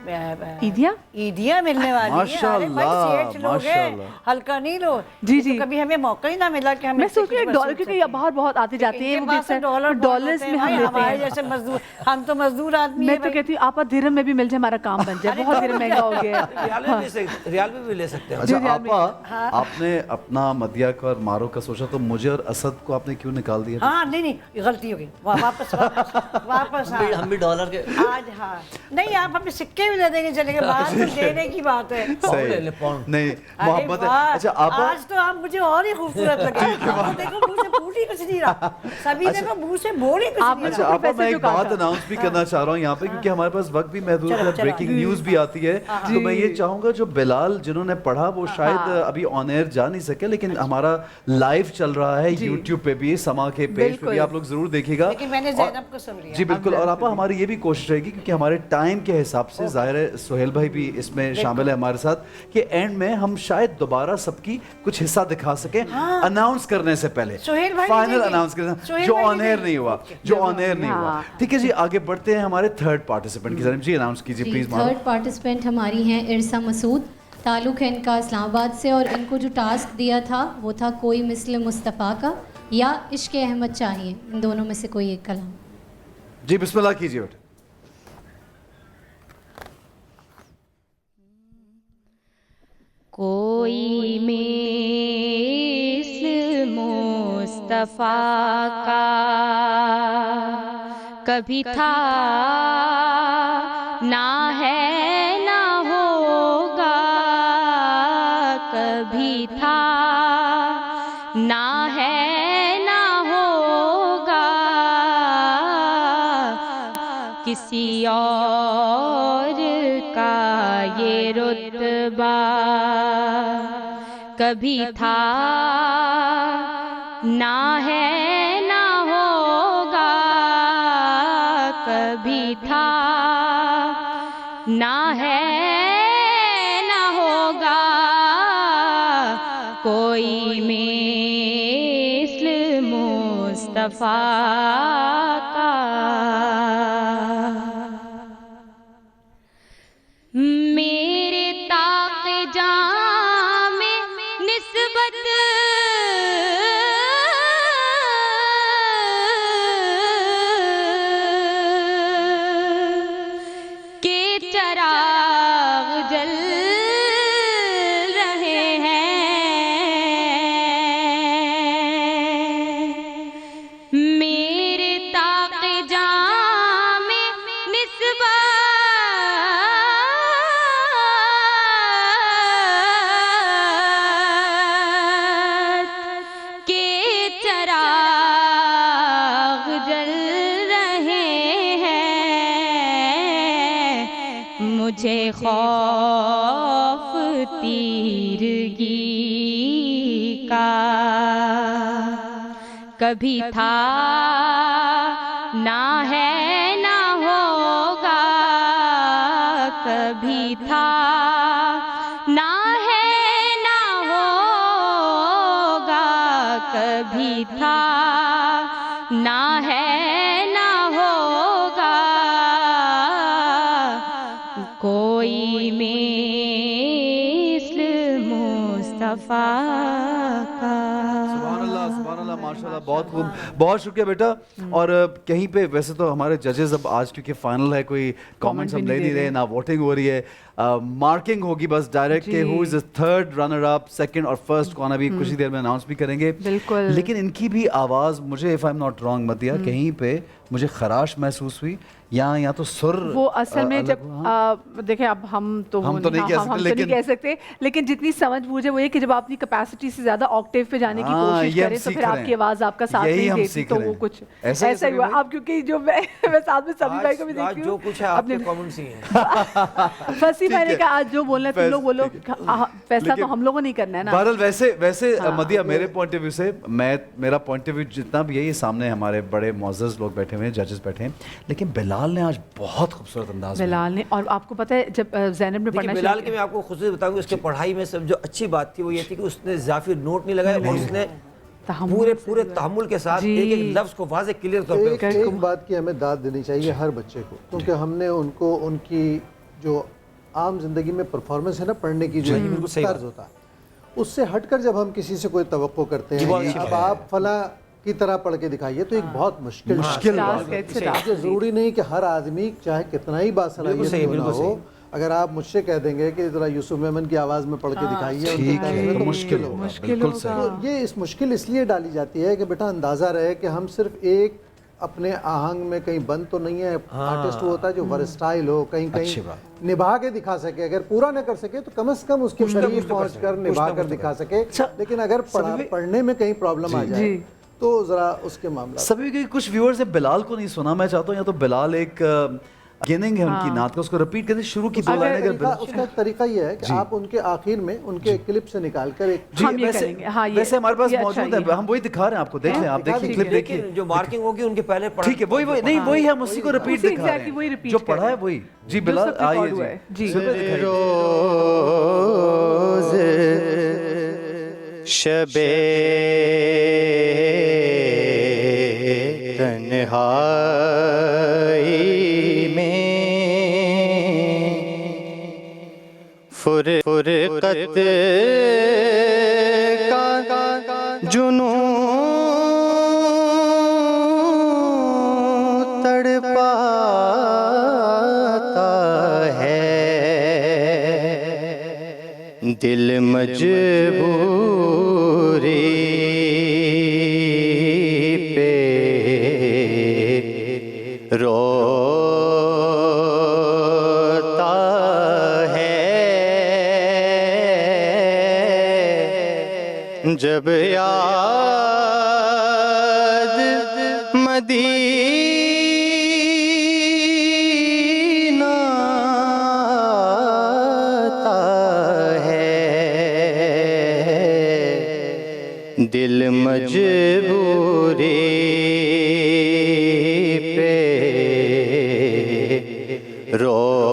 عیدیاں ملنے والی ہیں. ماشاءاللہ, ماشاءاللہ, ہلکا نہیں لو. جی جی, کبھی ہمیں موقع ہی نہ ملا کہ ہم, میں سوچ رہی ہوں ڈالر, کیونکہ یہ باہر بہت آتے جاتے ہیں, ڈالرز میں ہم لیتے ہیں. جیسے مزدور, ہم تو مزدور آدمی ہیں. میں تو کہتی ہوں آپا درہم میں بھی مل جائے, ہمارا کام بن جائے, بہت درہم مہنگا ہو گیا ہے. ریال میں بھی لے سکتے ہیں. اچھا آپا, آپ نے اپنا مدیہ کا اور مارو کا سوچا, تو مجھے اور اسد کو آپ نے کیوں نکال دیا؟ ہاں نہیں, غلطی ہو گئی, واپس ہم بھی ڈالر کے آج. ہاں نہیں, آپ ہمیں سکے بھی لے دیں گے, چلیں گے, بات تو دینے کی بات ہے. نہیں محبت ہے. اچھا آج تو آپ مجھے اور ہی خوبصورت لگے. دیکھو منہ سے پھوٹ ہی کچھ نہیں رہا, سبھی دیکھو منہ سے بول ہی کچھ نہیں رہا. اچھا آپا, میں ایک بات اناؤنس بھی کرنا چاہ رہا ہوں یہاں پہ, کیونکہ ہمارے پاس وقت بھی محدود ہے, بریکنگ نیوز بھی آتی ہے, تو میں یہ چاہوں گا جو بلال جنہوں نے پڑھا وہ شاید ابھی آن ایئر جا نہیں سکے, لیکن ہمارا لائیو چل رہا ہے یوٹیوب پہ بھی, سما کے پیج پہ بھی, آپ لوگ ضرور دیکھیے گا. لیکن میں نے زینب کو سن لیا. جی بالکل. اور آپا ہماری یہ بھی کوشش رہے گی, کیونکہ ہمارے ٹائم کے حساب سے ظاہر ہے سہیل بھائی بھی اس میں شامل ہے ہمارے ساتھ, کہ اینڈ میں ہم شاید دوبارہ سب کی کچھ حصہ دکھا سکیں اناؤنس کرنے سے پہلے, فائنل اناؤنس کرنے, جو آن ایئر نہیں ہوا, ٹھیک ہے جی. آگے بڑھتے ہیں ہمارے تھرڈ پارٹیسپینٹ کی طرف. جی اناؤنس کیجیے پلیز. تھرڈ پارٹیسپینٹ ہماری ہیں ارسا مسعود, تعلق ہے ان کا اسلام آباد سے, اور ان کو جو ٹاسک دیا تھا وہ تھا کوئی مثل مصطفیٰ کا یا عشق احمد چاہیے, ان دونوں میں سے کوئی ایک کلام. جی بسم اللہ کیجیے بیٹے. کوئی مثل مصطفیٰ کا کبھی تھا نہ ہے نہ ہوگا, کبھی تھا نہ ہے نہ ہوگا, کسی اور کا یہ رتبہ کبھی تھا نہ ہے نہ ہوگا, کبھی تھا نہ ہے نہ ہوگا, کوئی مثل مصطفیٰ کا. میرے طاق جاں میں نسبت مجھے خوف تیرگی کا کبھی تھا نہ ہے نہ ہوگا، کبھی تھا نہ ہے نہ ہوگا، کبھی تھا نہ ہے نہ ہوگا، کوئی مثل مصطفیٰ کا۔ سبحان اللہ ماشاءاللہ، بہت خوب، بہت شکریہ بیٹا۔ اور کہیں پہ ویسے تو ہمارے ججز اب آج کیونکہ فائنل ہے کوئی کامنٹس ہم لے نہیں رہے، نہ ووٹنگ ہو رہی ہے، مارکنگ ہوگی بس ڈائریکٹ کہ who is third runner up, second اور فرسٹ کون ابھی کچھ ہی دیر میں اناؤنس بھی کریں گے۔ بالکل، لیکن ان کی بھی آواز مجھے if I am not wrong مدیہ کہیں پہ مجھے خراش محسوس ہوئی، یا تو سر وہ اصل میں جب دیکھیں اب ہم تو نہیں کہہ سکتے، لیکن جتنی سمجھ بوجھے وہ یہ کہ جب آپ اپنی کیپیسٹی سے زیادہ آکٹیو پہ جانے کی کوشش کریں تو پھر آپ کی آواز آپ کا ساتھ نہیں دیتی، تو وہ کچھ ایسا ہی ہوا۔ اب کیونکہ جو میں ساتھ میں سبھی بھائی کو بھی دیکھتی ہوں، جو کچھ ہے آپ کے کامنٹس ہی ہیں۔ فصیح بھائی نے کہا آج جو بولنا ہے تم لوگ بولو، فیصلہ تو ہم لوگوں نہیں کرنا ہے نا۔ بہرحال ویسے مدیہ میرے پوائنٹ آف ویو سے، میرا پوائنٹ آف ویو جتنا بھی ہے، یہ سامنے ہمارے بڑے معزز لوگ بیٹھے ہوئے ہیں، ججز بیٹھے ہیں، لیکن بلال نے آج بہت خوبصورت انداز میں، بلال نے، اور آپ کو پتہ ہے جب زینب نے پڑھنا، بلال کے میں آپ کو خصوصی بتاؤں گا، اس کے پڑھائی میں سب جو اچھی بات تھی وہ یہ تھی کہ اس نے اضافی نوٹ نہیں لگائے اور اس نے پورے تحمل کے ساتھ ایک ایک لفظ کو واضح کلیئر طور پہ۔ ایک بات کی ہمیں داد دینی چاہیے ہر بچے کو، کیونکہ ہم نے ان کو ان کی جو عام زندگی میں پرفارمنس ہے نا، پڑھنے کی جو طرز ہوتا ہے، اس سے ہٹ کر جب ہم کسی سے کوئی توقع کرتے ہیں اب آپ فلاں کی طرح پڑھ کے دکھائیے، تو ایک بہت مشکل بات ہے۔ ضروری نہیں کہ ہر آدمی چاہے کتنا ہی باصلاحیت نہ ہو، اگر آپ مجھ سے کہہ دیں گے کہ ذرا یوسف میمن کی آواز میں پڑھ کے دکھائیے، مشکل ہوگا۔ یہ اس مشکل اس لیے ڈالی جاتی ہے کہ بیٹا اندازہ رہے کہ ہم صرف ایک اپنے آہنگ میں کہیں بند تو نہیں ہے، آرٹسٹ وہ ہوتا ہے جو ورسٹائل ہو، کہیں نبھا کے دکھا سکے، اگر پورا نہ کر سکے تو کم از کم اس کے قریب پہنچ کر نبھا کر دکھا سکے، لیکن اگر پڑھنے میں کہیں پرابلم آ جائے تو ذرا اس کے معاملہ۔ سبھی کے کچھ ویورز نے بلال کو نہیں سنا، میں چاہتا ہوں یا تو بلال ایک گیننگ ہے ان کی نعت کا، اس کو ریپیٹ کرتے شروع کی دو لائنیں۔ اس کا طریقہ یہ ہے کہ آپ ان کے آخر میں ان کے کلپ سے نکال کر ایک، ویسے ہمارے پاس موجود ہے، ہم وہی دکھا رہے ہیں آپ کو، دیکھ لیں، آپ دیکھیں کلپ دیکھیں، جو مارکنگ ہوگی ان کے پہلے پڑھا، ٹھیک ہے، وہی نہیں وہی ہم اسی کو ریپیٹ دکھا رہے ہیں، جو پڑھا ہے وہی۔ جی بلال آئیے جی۔ روز شبے تنہائی میں فرقت کا جنون تڑپاتا ہے، دل مجبوری روتا ہے، جب یاد مدینہ آتا ہے، دل مجبوری روتا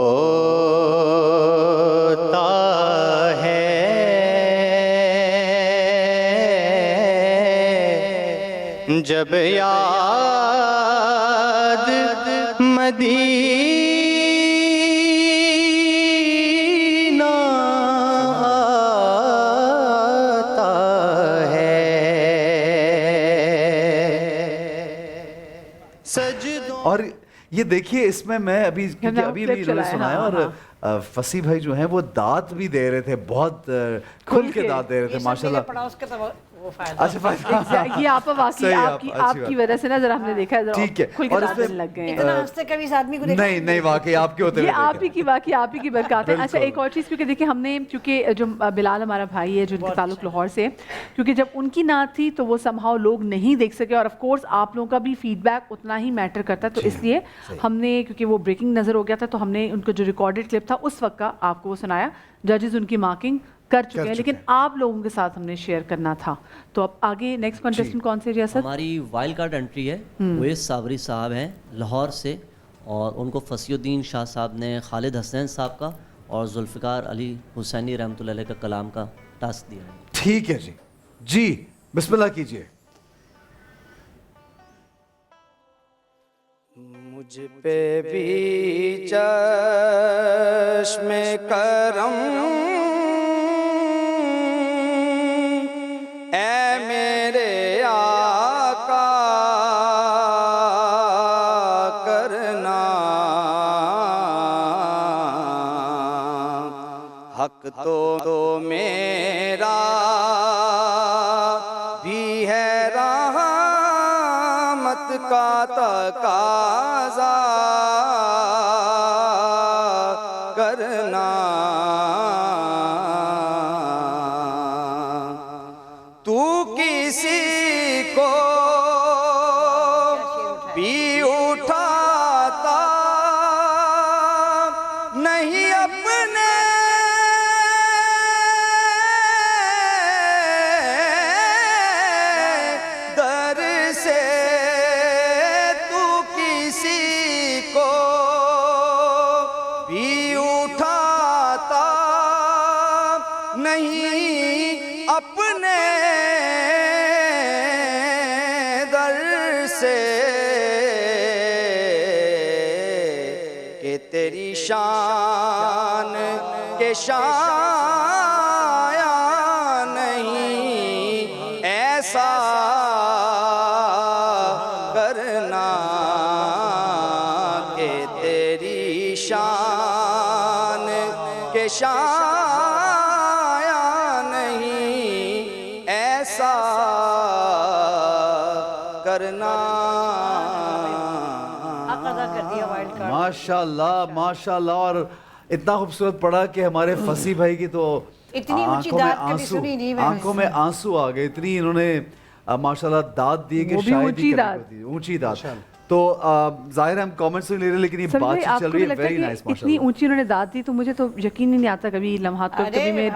ہے، جب یاد مدینہ آتا ہے۔ اور یہ دیکھیے اس میں ابھی انہوں نے سنایا، اور فصیح بھائی جو ہیں وہ داد بھی دے رہے تھے، بہت کھل کے داد دے رہے تھے ماشاءاللہ۔ وہ فائدہ یہ آپ کی وجہ سے نا ذرا ہم نے دیکھا ہے ٹھیک ہے کھل کے باتیں لگ گئے ہیں. اتنا ہنستے کبھی اس آدمی کو دیکھا نہیں واقعی آپ کے ہوتے یہ آپ ہی کی برکات ہے. اچھا ایک اور چیز کیونکہ دیکھیں ہم نے کیونکہ جو بلال ہمارا بھائی ہے جو ان کا تعلق لاہور سے ہے, کیونکہ جب ان کی نعت تھی تو وہ سمہاؤ لوگ نہیں دیکھ سکے, اور آف کورس آپ لوگوں کا بھی فیڈ بیک اتنا ہی میٹر کرتا ہے, تو اس لیے ہم نے کیونکہ وہ بریکنگ نظر ہو گیا تھا تو ہم نے ان کو جو ریکارڈڈ کلپ تھا اس وقت کا آپ کو وہ سنایا. ججز ان کی مارکنگ کر چکے ہیں لیکن آپ لوگوں کے ساتھ ہم نے شیئر کرنا تھا. تو اب آگے نیکسٹ کنٹیسٹنٹ کون سے ریاست؟ ہماری وائلڈ کارڈ انٹری ہے وہ صابری صاحب ہیں لاہور سے, اور ان کو فصیح الدین شاہ صاحب نے خالد حسین صاحب کا اور ذوالفقار علی حسینی رحمۃ اللہ علیہ کا کلام کا ٹاسک دیا ہے. ٹھیک ہے جی بسم اللہ کیجیے. مجھ پہ بھی چشم کرم اے میرے آقا کرنا, حق تو میرا بھی ہے رحمت کا تقاضا کرنا, تو کسی کو بھی اٹھاتا نہیں اپنے در سے, تو کسی کو بھی اٹھاتا نہیں اپنے در سے, کہ تیری شان کے شایا نہیں ایسا کرنا, کہ تیری شان کے شایا نہیں ایسا کرنا. ماشاء اللہ اور اتنا خوبصورت پڑھا کہ ہمارے فصیح بھائی کی تو آنکھوں میں آنسو آ گئے, اتنی انہوں نے ماشاءاللہ داد دی کہ اونچی داد. تو ظاہر ہے ہم کامنٹس نہیں لے رہے لیکن یہ بات چل رہی ہے ویری نائس. اتنی اونچی انہوں نے داد دی تو مجھے تو یقین ہی نہیں آتا کبھی لمحات کو, کبھی میں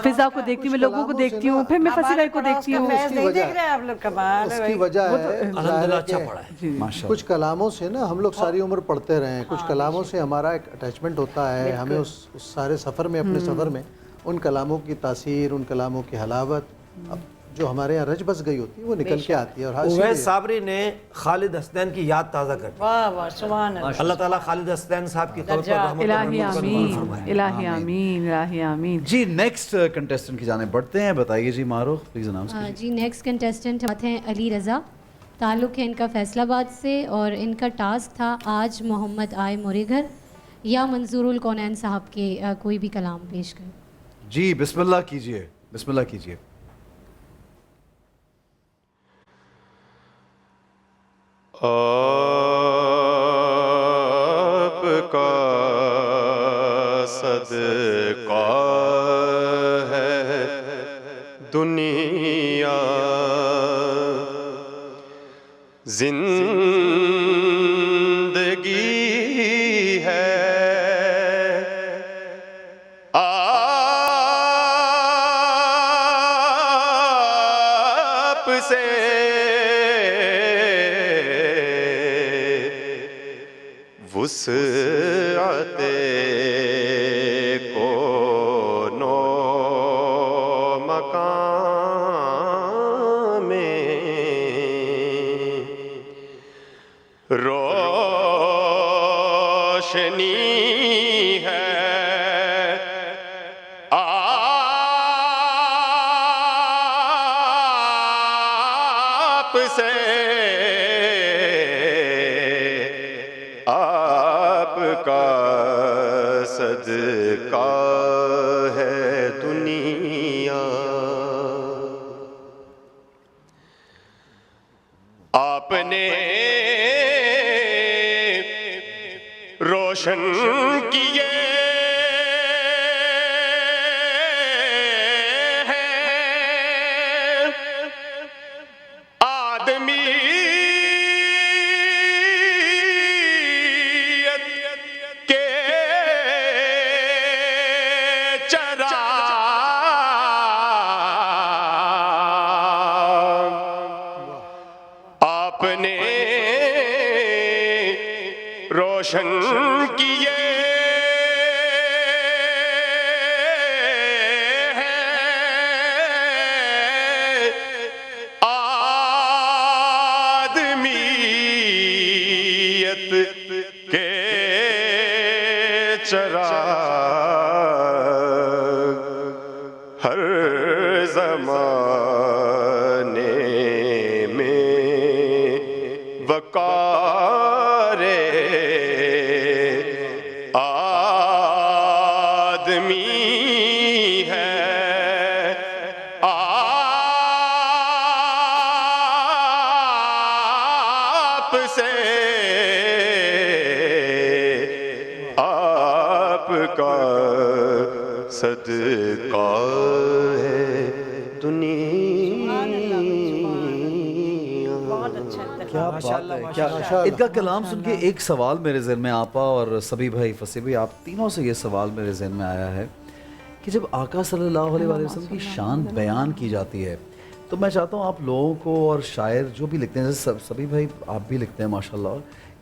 فضا کو دیکھتی ہوں, میں لوگوں کو دیکھتی ہوں, پھر میں فصیح بھائی کو دیکھتی ہوں. اس کی وجہ ہے کچھ کلاموں سے نا ہم لوگ ساری عمر پڑھتے رہے ہیں, کچھ کلاموں سے ہمارا ایک اٹیچمنٹ ہوتا ہے, ہمیں اس سارے سفر میں اپنے سفر میں ان کلاموں کی تاثیر, ان کلاموں کی حلاوت جو ہمارے یہاں رچ بس گئی ہوتی ہے وہ نکل کے آتی ہے. اور اویس صابری نے خالد حسنین کی یاد تازہ کر دی. واہ واہ سبحان اللہ. اللہ تعالیٰ خالد حسنین صاحب کی قبر پر رحمت الہی آمین, الہی آمین, الہی آمین. جی نیکسٹ کنٹیسٹنٹ کی جانب بڑھتے ہیں. بتائیے جی معروف پلیز اناؤنس کیجیے. جی نیکسٹ کنٹیسٹنٹ ہیں علی رضا, تعلق ہے ان کا فیصل آباد سے, اور ان کا ٹاسک تھا آج محمد آئے مورے گھر یا منظور الکونین صاحب کے کوئی بھی کلام پیش کریں. جی بسم اللہ کیجیے, بسم اللہ کیجیے. آپ کا صدقہ ہے دنیا زندگی ہے آپ سے وسعت کون و مکان میں روشنی ہے آپ سے آپ کا صدقہ ہے دنیا. آپ نے روشن کیے روشن کیے ہیں آدمیت کے چراغ ہر زمانے میں وقار آدمی ہے آپ سے آپ کا صدقہ ہے دنیا. کیا بات ہے, کیا ان کا کلام سن کے ایک سوال میرے ذہن میں آپا اور سبھی بھائی فصیح بھائی آپ تینوں سے یہ سوال میرے ذہن میں آیا ہے کہ جب آقا صلی اللہ علیہ وسلم کی شان بیان کی جاتی ہے تو میں چاہتا ہوں آپ لوگوں کو اور شاعر جو بھی لکھتے ہیں سبھی بھائی آپ بھی لکھتے ہیں ماشاءاللہ,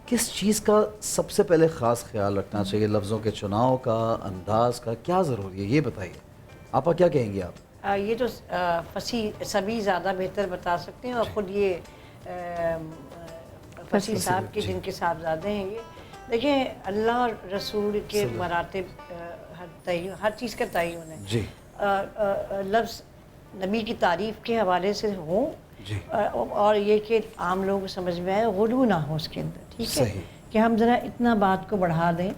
کس چیز کا سب سے پہلے خاص خیال رکھنا چاہیے؟ لفظوں کے چناؤ کا, انداز کا, کیا ضروری ہے یہ بتائیے. آپا کیا کہیں گے آپ؟ یہ تو فصیح سبھی زیادہ بہتر بتا سکتے ہیں, اور خود یہ فصیح صاحب کے جن کے صاحبزادے ہیں یہ دیکھیں اللہ اور رسول کے مراتب ہر چیز کا تعین ہے. جی لفظ نبی کی تعریف کے حوالے سے ہوں اور یہ کہ عام لوگوں کو سمجھ میں آئے, غلو نہ ہو اس کے اندر, ٹھیک ہے, کہ ہم ذرا اتنا بات کو بڑھا دیں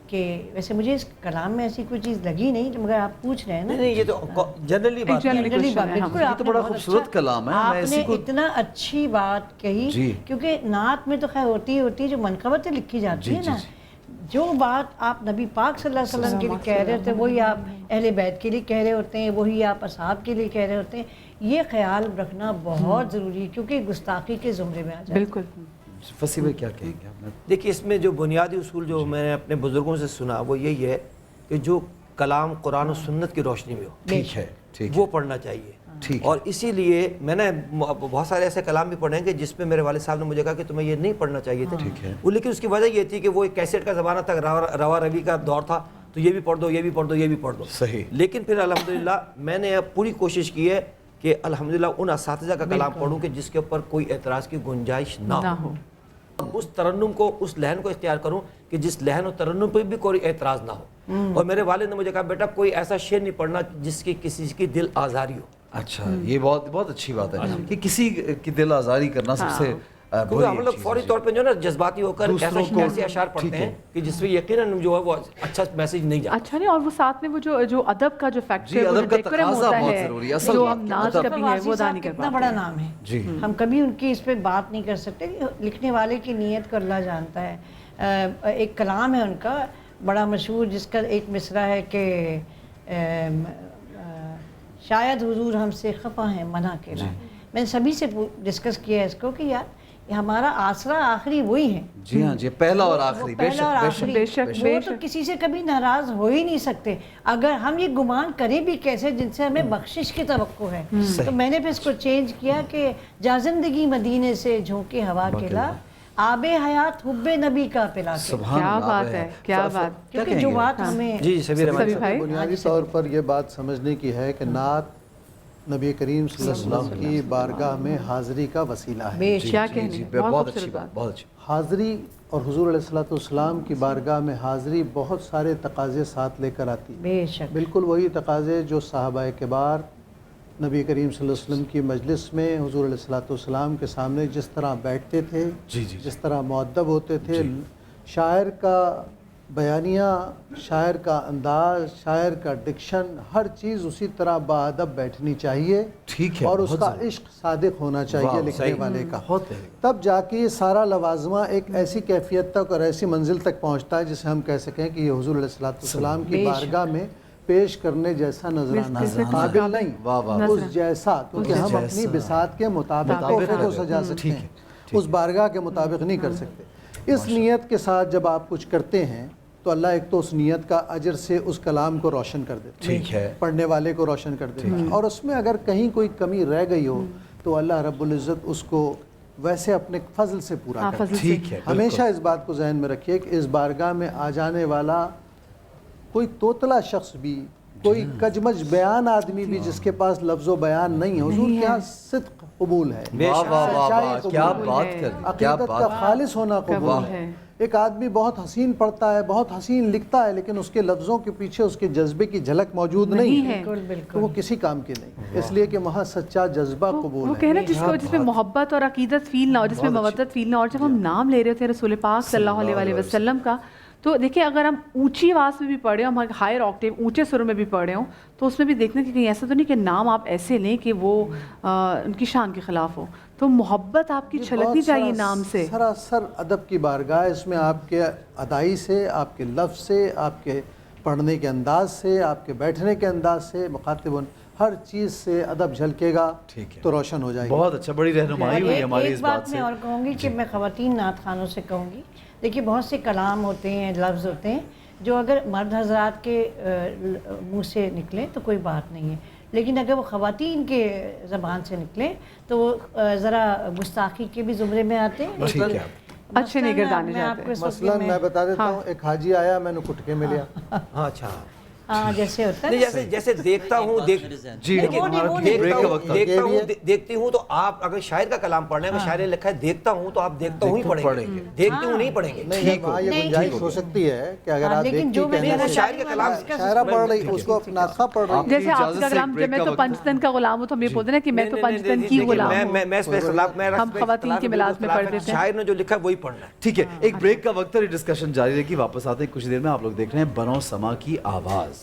کہ ویسے مجھے اس کلام میں ایسی کوئی چیز لگی نہیں مگر آپ پوچھ رہے ہیں نا. نہیں یہ تو جنرلی بات ہے, یہ تو بڑا خوبصورت کلام ہے. آپ نے اتنا اچھی بات کہی کیونکہ نعت میں تو خیر ہوتی ہے جو منقبتیں لکھی جاتی ہیں نا, جو بات آپ نبی پاک صلی اللہ علیہ وسلم کے لیے کہہ رہے ہوتے ہیں وہی آپ اہل بیت کے لیے کہہ رہے ہوتے ہیں, وہی آپ اصحاب کے لیے کہہ رہے ہوتے ہیں. یہ خیال رکھنا بہت ضروری ہے کیونکہ گستاخی کے زمرے میں آ جاتا ہے. بالکل. فصیح بھائی کیا کہیں گے آپ نے؟ دیکھیے اس میں جو بنیادی اصول جو میں نے اپنے بزرگوں سے سنا وہ یہی ہے کہ جو کلام قرآن و سنت کی روشنی میں ہو ٹھیک ہے وہ پڑھنا چاہیے. اور اسی لیے میں نے بہت سارے ایسے کلام بھی پڑھے ہیں کہ جس میں میرے والد صاحب نے مجھے کہا کہ تمہیں یہ نہیں پڑھنا چاہیے تھا, وہ لیکن اس کی وجہ یہ تھی کہ وہ ایک کیسٹ کا زمانہ تھا, روا روی کا دور تھا, تو یہ بھی پڑھ دو, یہ بھی پڑھ دو, یہ بھی پڑھ دو. صحیح. لیکن پھر الحمدللہ میں نے اب پوری کوشش کی ہے کہ الحمدللہ ان اساتذہ کا کلام پڑھوں کہ جس کے اوپر کوئی اعتراض کی گنجائش نہ ہو, اس ترنم کو, اس لہن کو اختیار کروں کہ جس لہن و ترنم پہ بھی کوئی اعتراض نہ ہو. اور میرے والد نے مجھے کہا بیٹا کوئی ایسا شعر نہیں پڑھنا جس کی کسی کی دل آزاری ہو. اچھا, یہ بہت اچھی بات ہے کہ کسی کی دل آزاری کرنا سب سے کیونکہ ہم لوگ فوری طور پہ جو نا جذباتی ہو کر ایسے اشعار پڑھتے ہیں کہ جس میں یقیناً جو ہے وہ اچھا میسیج نہیں جاتا. اچھا نہیں, اور وہ ساتھ میں وہ جو ادب کا جو فیکٹر ہے, وہ جو ڈیکورم ہوتا ہے, جو ہم ناز کبھی ہے وہ ادا نہیں کر پاتے. اتنا بڑا نام ہے, ہم کبھی ان کی اس پہ بات نہیں کر سکتے. لکھنے والے کی نیت کو اللہ جانتا ہے. ایک کلام ہے ان کا بڑا مشہور جس کا ایک مصرع ہے کہ شاید حضور ہم سے خفا ہیں منع کے لا. میں نے سبھی سے ڈسکس کیا ہے اس کو کہ یار ہمارا آسرا آخری وہی ہے. جی ہاں, جی پہلا اور آخری, بے شک وہ تو کسی سے کبھی ناراض ہو ہی نہیں سکتے. اگر ہم یہ گمان کریں بھی کیسے جن سے ہمیں بخشش کی توقع ہے. تو میں نے پھر اس کو چینج کیا کہ جا زندگی مدینے سے جھونکے ہوا کے لا, آب حیات حب نبی کا پلا. کیا بات ہے, کیا بات. کیونکہ جو بات ہمیں بنیادی طور پر یہ بات سمجھنے کی ہے کہ نعت نبی کریم صلی اللہ علیہ وسلم کی بارگاہ میں حاضری کا وسیلہ ہے. بہت اچھی بات, بہت اچھی. حاضری اور حضور علیہ السلام کی بارگاہ میں حاضری بہت سارے تقاضے ساتھ لے کر آتی. بے شک بالکل وہی تقاضے جو صحابہ کبار نبی کریم صلی اللہ علیہ وسلم کی مجلس میں حضور علیہ السلام کے سامنے جس طرح بیٹھتے تھے, جس طرح مؤدب ہوتے تھے, شاعر کا بیانیہ، شاعر کا انداز، شاعر کا ڈکشن، ہر چیز اسی طرح باادب بیٹھنی چاہیے، ٹھیک ہے، اور اس کا عشق صادق ہونا چاہیے لکھنے والے کا، تب جا کے یہ سارا لوازمہ ایک ایسی کیفیت تک اور ایسی منزل تک پہنچتا ہے جسے ہم کہہ سکیں کہ یہ حضور علیہ السلام کی بارگاہ میں پیش کرنے جیسا نظرانہ قابل نہیں، اس جیسا، کیونکہ ہم اپنی بساط کے مطابق تحفے کو سجا سکتے ہیں، اس بارگاہ کے مطابق نہیں کر سکتے۔ اس نیت کے ساتھ جب آپ کچھ کرتے ہیں تو اللہ ایک تو اس نیت کا اجر سے اس کلام کو روشن کر دیتا ہے، پڑھنے والے کو روشن کر دیتا ہے، اور اس میں اگر کہیں کوئی کمی رہ گئی ہو تو اللہ رب العزت اس کو ویسے اپنے فضل سے پورا کرتا ہے۔ ہمیشہ اس بات کو ذہن میں رکھیے کہ اس بارگاہ میں آ جانے والا کوئی توتلا شخص بھی، کوئی کجمج بیان آدمی بھی جس کے پاس لفظ و بیان نہیں ہے، حضور کے ہاں صدق قبول ہے، سچائی قبول ہے، عقیدت کا خالص ہونا قبول ہے۔ ایک آدمی بہت حسین پڑھتا ہے، بہت حسین لکھتا ہے، لیکن اس کے لفظوں کے پیچھے اس کے جذبے کی جھلک موجود نہیں ہے تو وہ کسی کام کے نہیں، اس لیے کہ وہاں سچا جذبہ قبول ہے۔ وہ کہنا جس میں محبت اور عقیدت فیل نہ ہو، جس میں مودت فیل نہ ہو، اور جب ہم نام لے رہے ہوتے ہیں رسول پاک صلی اللہ علیہ وسلم کا، تو دیکھیں اگر ہم اونچی آواز میں بھی پڑھ رہے ہوں، ہم ہائر آکٹیو اونچے سروں میں بھی پڑھ رہے ہوں، تو اس میں بھی دیکھنا کہ کہیں ایسا تو نہیں کہ نام آپ ایسے لیں کہ وہ ان کی شان کے خلاف ہو، تو محبت آپ کی چھلکنی چاہیے نام سے۔ سراسر ادب کی بارگاہ، اس میں آپ کے ادائی سے، آپ کے لفظ سے، آپ کے پڑھنے کے انداز سے، آپ کے بیٹھنے کے انداز سے، مخاطبن ہر چیز سے ادب جھلکے گا تو روشن ہو جائے گا۔ بہت اچھا، بڑی رہنمائی ہوئی ہماری اس بات سے۔ ایک بات میں اور کہوں گی کہ میں خواتین نعت خوانوں سے کہوں گی، دیکھیے بہت سے کلام ہوتے ہیں، لفظ ہوتے ہیں جو اگر مرد حضرات کے منہ سے نکلیں تو کوئی بات نہیں ہے، لیکن اگر وہ خواتین کے زبان سے نکلیں تو وہ ذرا گستاخی کے بھی زمرے میں آتے ہیں، اچھے نہیں گردانے جاتے۔ مثلا میں بتا دیتا ہوں، ایک حاجی آیا، میں نے کٹکے میں لیا، ہاں اچھا، جیسے ہوتا ہے جیسے دیکھتا ہوں دیکھتی ہوں تو آپ اگر شاعر کا کلام پڑھ رہے ہیں، شاعر نے لکھا ہے دیکھتا ہوں تو آپ دیکھتا ہوں ہی پڑھیں گے، دیکھتے ہوں نہیں پڑھیں گے۔ یہ گنجائش ہو سکتی ہے کہ اگر آپ شاعر کا کلام شاعرہ پڑھ رہی اس کو ناطقہ پڑھ رہی، جیسے آپ کا کلام جب میں تو پنجتن کا غلام ہوں تو ہم یہ بولتے ہیں کہ میں تو پنجتن کی غلام ہوں، ہم خواتین کی ملاز میں پڑھ دیتے ہیں، شاعر نے جو لکھا وہی پڑھنا ہے۔ ٹھیک ہے، ایک بریک کا وقت ہے، ڈسکشن جاری رہے گی، واپس آتے ہیں کچھ دیر میں۔ آپ لوگ دیکھ رہے ہیں بنو سما کی آواز۔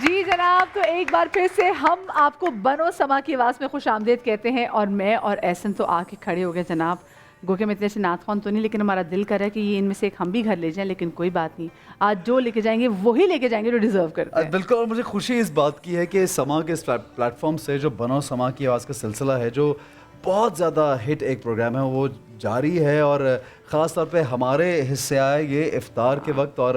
جی جناب، تو ایک بار پھر سے ہم آپ کو بنو سما کی آواز میں خوش آمدید کہتے ہیں، اور میں اور احسن تو آ کے کھڑے ہو گئے جناب، گو کہ میں اتنے سے نعت خوان تو نہیں، لیکن ہمارا دل کر رہا ہے کہ یہ ان میں سے ایک ہم بھی گھر لے جائیں، لیکن کوئی بات نہیں، آج جو لے کے جائیں گے وہی لے کے جائیں گے جو ڈیزرو کرتے ہیں۔ بالکل، اور مجھے خوشی اس بات کی ہے کہ سما کے اس پلیٹ فارم سے جو بنو سما کی آواز کا سلسلہ ہے، جو بہت زیادہ ہٹ ایک پروگرام ہے، وہ جاری ہے، اور خاص طور پہ ہمارے حصے آئے یہ افطار کے وقت، اور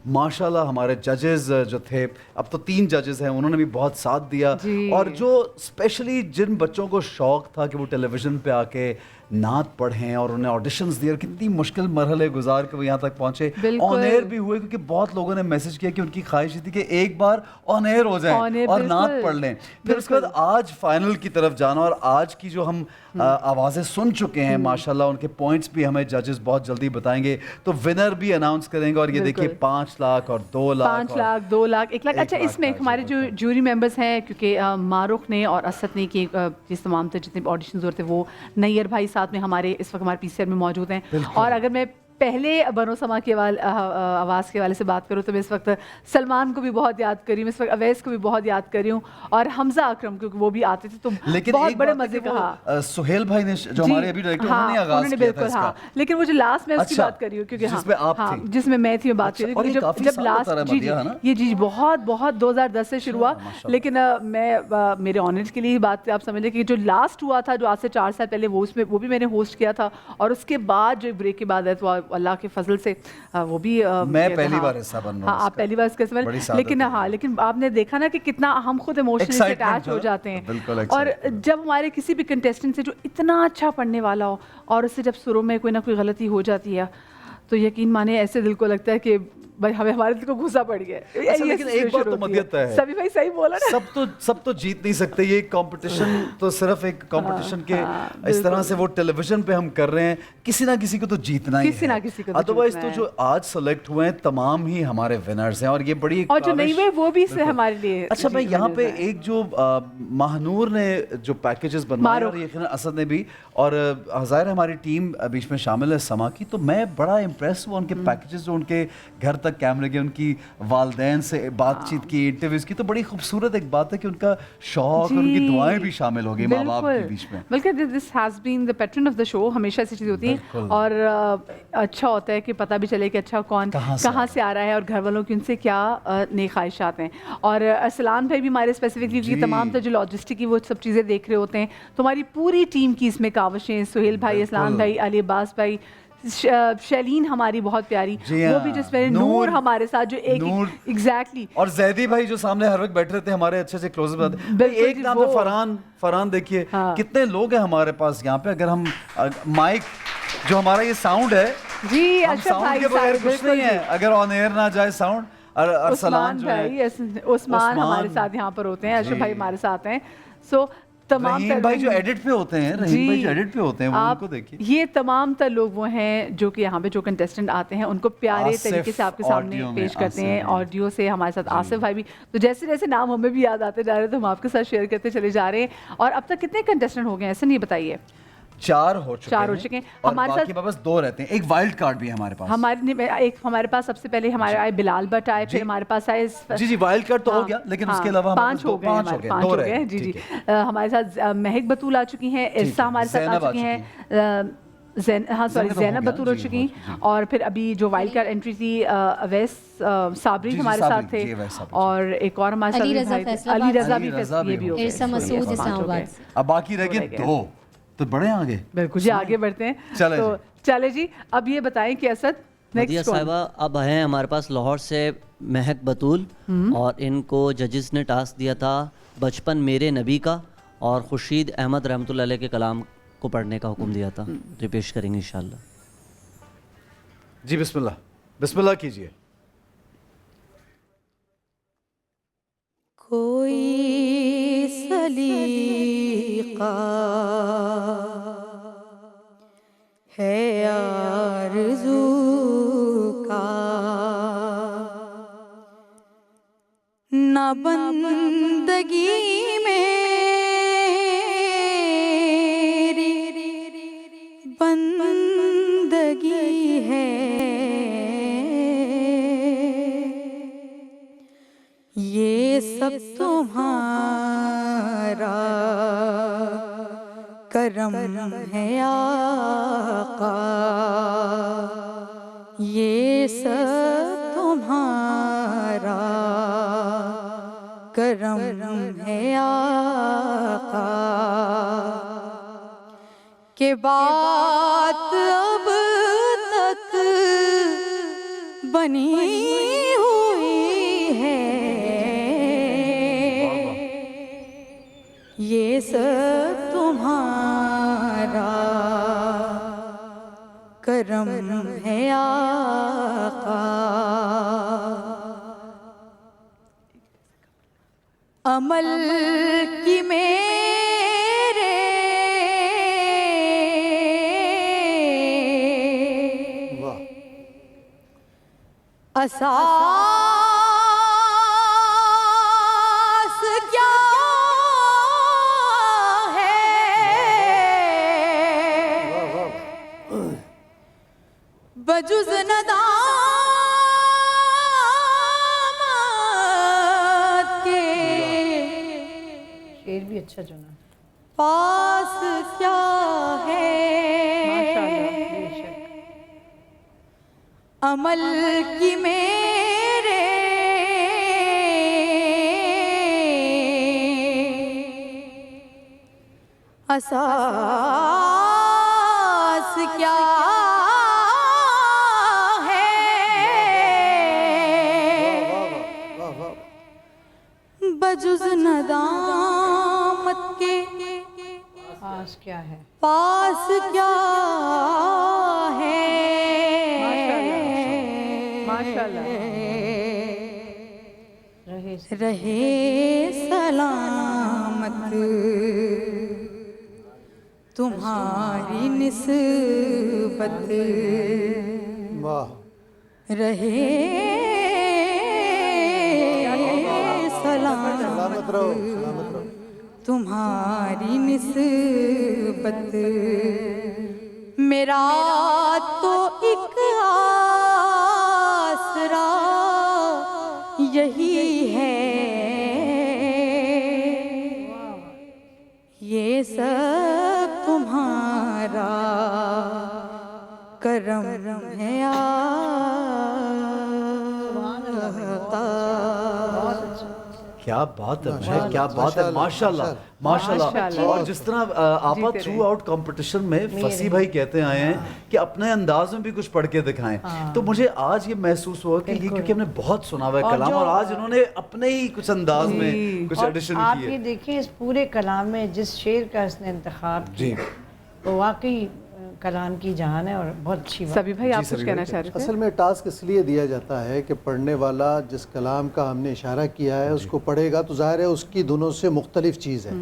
ماشاءاللہ ہمارے ججز جو تھے، اب تو 3 ججز ہیں، انہوں نے بھی بہت ساتھ دیا، اور جو اسپیشلی جن بچوں کو شوق تھا کہ وہ ٹیلی ویژن پہ آ کے نعت پڑھیں اور انہیں آڈیشنز دیے، اور کتنی مشکل مرحلے گزار کے وہ یہاں تک پہنچے، آن ایئر بھی ہوئے، کیونکہ بہت لوگوں نے میسج کیا کہ ان کی خواہش تھی کہ ایک بار آن ایئر ہو جائیں اور نعت پڑھ لیں۔ پھر اس کے بعد آج فائنل کی طرف جانا، اور آج کی جو ہم آوازیں سن چکے ہیں ماشاءاللہ، ان کے پوائنٹس بھی ہمیں ججز بہت جلدی بتائیں گے، تو ونر بھی اناؤنس کریں گے، اور یہ دیکھیے 5 لاکھ اور 2 لاکھ، 5 لاکھ 2 لاکھ 1 لاکھ۔ اچھا، اس میں ہمارے جو جوری ممبرز ہیں، کیونکہ معروف نے اور اسد نے کی جس تمام جتنے آڈیشنز ہوتے وہ نیئر بھائی ساتھ میں ہمارے اس وقت ہمارے پی سی آر میں موجود ہیں، اور اگر میں پہلے بنو سما کی آواز کے حوالے سے بات کروں تو میں اس وقت سلمان کو بھی بہت یاد کر رہی ہوں، اس وقت اویس کو بھی بہت یاد کر رہی ہوں، اور حمزہ اکرم کیونکہ وہ بھی آتے تھے تو بہت بڑے مزے کا۔ سہیل بھائی نے جو ہمارے ابھی ڈائریکٹر، انہوں نے آغاز کیا تھا اس کا، لیکن وہ جو لاسٹ میں اس کی بات کر رہی ہوں، کیونکہ جس میں میں تھی بات کر رہی ہوں، جب لاسٹ جی بہت 2010 سے شروع ہوا، لیکن میں میرے آنر کے لیے بات آپ سمجھ لیں کہ جو لاسٹ ہوا تھا، جو آج سے 4 سال پہلے، وہ اس میں وہ بھی میں نے ہوسٹ کیا تھا، اور اس کے بعد جو بریک کے بعد ہے تو اللہ کے فضل سے وہ بھی میں پہلی بار حصہ بن رہا ہوں، آپ پہلی بار اس کے ساتھ، لیکن لیکن آپ نے دیکھا نا کہ کتنا ہم خود ایموشنلی اٹیچ ہو جاتے ہیں، اور جب ہمارے کسی بھی کنٹیسٹنٹ سے جو اتنا اچھا پڑھنے والا ہو اور اس سے جب سروں میں کوئی نہ کوئی غلطی ہو جاتی ہے تو یقین مانے ایسے دل کو لگتا ہے کہ بھائی ہمیں ہمارے دل کو غصہ پڑ گیا. لیکن ایک بات تو مدیت ہے, سبھی بھائی صحیح بولا نا, سب تو جیت نہیں سکتے. یہ کمپٹیشن تو صرف ایک کمپٹیشن کے اس طرح سے وہ ٹیلی ویژن پہ ہم کر رہے ہیں, کسی نہ کسی کو تو جیتنا ہی ہے. ادروائز تو جو آج سلیکٹ ہوئے ہیں تمام ہی ہمارے ونرز ہیں, اور یہ بڑی, اور جو نہیں ہوئے وہ بھی ہمارے لیے. اچھا میں یہاں پہ ایک جو ماہنور نے جو پیکیجز بنوائے اور یقیناً اسد نے بھی, اور ظاہر ہماری ٹیم بیچ میں شامل ہے سما کی, تو میں بڑا امپریس ہوا ان کے پیکیجز جو ان کے گھر تک کیمرے کے, ان کی والدین سے بات چیت کی, انٹرویوز کی. تو بڑی خوبصورت ایک بات ہے کہ ان کا شوق اور ان کی دعائیں بھی شامل ہو گئی ماں باپ کے بیچ میں. بلکہ this has been the pattern of the show, ہمیشہ ایسی چیزیں ہوتی ہیں, اور اچھا ہوتا ہے کہ پتہ بھی چلے کہ اچھا کون کہاں سے آ رہا ہے اور گھر والوں کی ان سے کیا نیک خواہشات ہیں. اور ارسلان بھائی بھی ہمارے اسپیسیفکلی کی تمام جو لاجسٹک کی وہ سب چیزیں دیکھ رہے ہوتے ہیں, تو ہماری پوری ٹیم کی اس میں کاوشیں, سہیل بھائی, اسلام بھائی, علی عباس بھائی, شیلین ہماری بہت پیاری, وہ بھی جس میں نور ہمارے ساتھ جو ایک ایگزیکٹلی, اور زیدی بھائی جو سامنے ہر وقت بیٹھ رہے تھے ہمارے اچھے سے کلوز اپ. ایک نام ہے فرحان, دیکھیے کتنے لوگ ہیں ہمارے پاس یہاں پہ. اگر ہم مائک جو ہمارا یہ ساؤنڈ ہے جی, ہم ساؤنڈ کے بغیر کچھ نہیں ہے, اگر آن ایئر نہ جائے ساؤنڈ. عثمان بھائی, عثمان ہمارے ساتھ یہاں پر ہوتے ہیں, اشرف بھائی ہمارے ساتھ ہیں. سو تمام رحیم بھائی جو ایڈٹ پہ ہوتے ہیں, رحیم بھائی جو ایڈٹ پہ ہوتے ہیں, وہ ان کو دیکھیے. یہ تمام تر لوگ وہ ہیں جو کہ یہاں پہ جو کنٹیسٹنٹ آتے ہیں ان کو پیارے طریقے سے آپ کے سامنے پیش کرتے ہیں. آڈیو سے ہمارے ساتھ آصف بھائی بھی, تو جیسے جیسے نام ہمیں بھی یاد آتے جا رہے ہیں تو ہم آپ کے ساتھ شیئر کرتے چلے جا رہے ہیں. اور اب تک کتنے کنٹیسٹنٹ ہو گئے ہیں ایسا نہیں بتائیے؟ 4 ہو چکے ہیں, ہمارے ساتھ بس 2 رہتے ہیں. ایک وائلڈ کارڈ بھی ہے ہمارے پاس. ہمارے پاس سب سے پہلے ہمارے آئے بلال بٹ آئے, پھر ہمارے پاس آئے جی وائلڈ کارڈ تو ہو گیا, لیکن اس کے علاوہ 5 ہو گئے. جی ہمارے ساتھ مہک بطول آ چکی ہیں, عرصہ ہمارے ساتھ آ چکی ہیں, زینب بطول ہو چکی ہیں, اور پھر ابھی جو وائلڈ کارڈ انٹری تھی اویس صابری ہمارے ساتھ تھے, اور ایک اور ہمارے ساتھ علی رضا بھی, یہ بھی ہو گئے. عرصہ مسعود اسلام آباد. اب باقی رہ گئے 2, تو بڑے آگے. بالکل جی, آگے بڑھتے ہیں. تو چلے جی, اب یہ بتائیں کہ اسد مدیہ صاحبہ اب ہیں ہمارے پاس لاہور سے مہک بطول, اور ان کو ججز نے ٹاسک دیا تھا بچپن میرے نبی کا, اور خورشید احمد رحمۃ اللہ علیہ کے کلام کو پڑھنے کا حکم دیا تھا. جو پیش کریں گے انشاءاللہ. جی بسم اللہ کیجیے. کوئی سلیقہ ہے آرزو کا, نہ بندگی میری بندگی ہے, یہ سب تمہارا کرم ہے آقا, یہ سب تمہارا کرم ہے آقا, کہ بات اب تک بنی ہوئی ہے, یہ سب تمہارا کرم ہے آقا. عمل کی میرے اساس کیا ہے, بجز ندامت کے, شعر بھی اچھا چنا, پاس کیا ہے, عمل کی میرے اساس کیا ہے, بجز ندامت کے پاس کیا ہے, پاس کیا ہے, ماشاءاللہ. رہے سلامت تمہاری نسبت رہے سلامت تمہاری نسبت میرا تو ایک آسرا یہی ہے یہ سب تمہارا کرم ہے کیا بات ہے، کیا بات ہے، ماشاءاللہ ماشاءاللہ. اور جس طرح آپا تھرو آؤٹ کمپٹیشن میں فصیح بھائی کہتے آئے ہیں کہ اپنے انداز میں بھی کچھ پڑھ کے دکھائیں، تو مجھے آج یہ محسوس ہوا کہ یہ کیونکہ ہم نے بہت سنا ہوا ہے کلام اور آج انہوں نے اپنے ہی کچھ انداز میں کچھ ایڈیشن کی ہے. آپ یہ دیکھیں اس پورے کلام میں جس شعر کا اس نے انتخاب کیا وہ واقعی کلام کی جان ہے اور بہت اچھی بات. سبھی بھائی آپ کچھ کہنا چاہ رہے تھے؟ اصل میں ٹاسک اس لیے دیا جاتا ہے کہ پڑھنے والا جس کلام کا ہم نے اشارہ کیا ہے اس کو پڑھے گا تو ظاہر ہے اس کی دھنوں سے مختلف چیز ہے.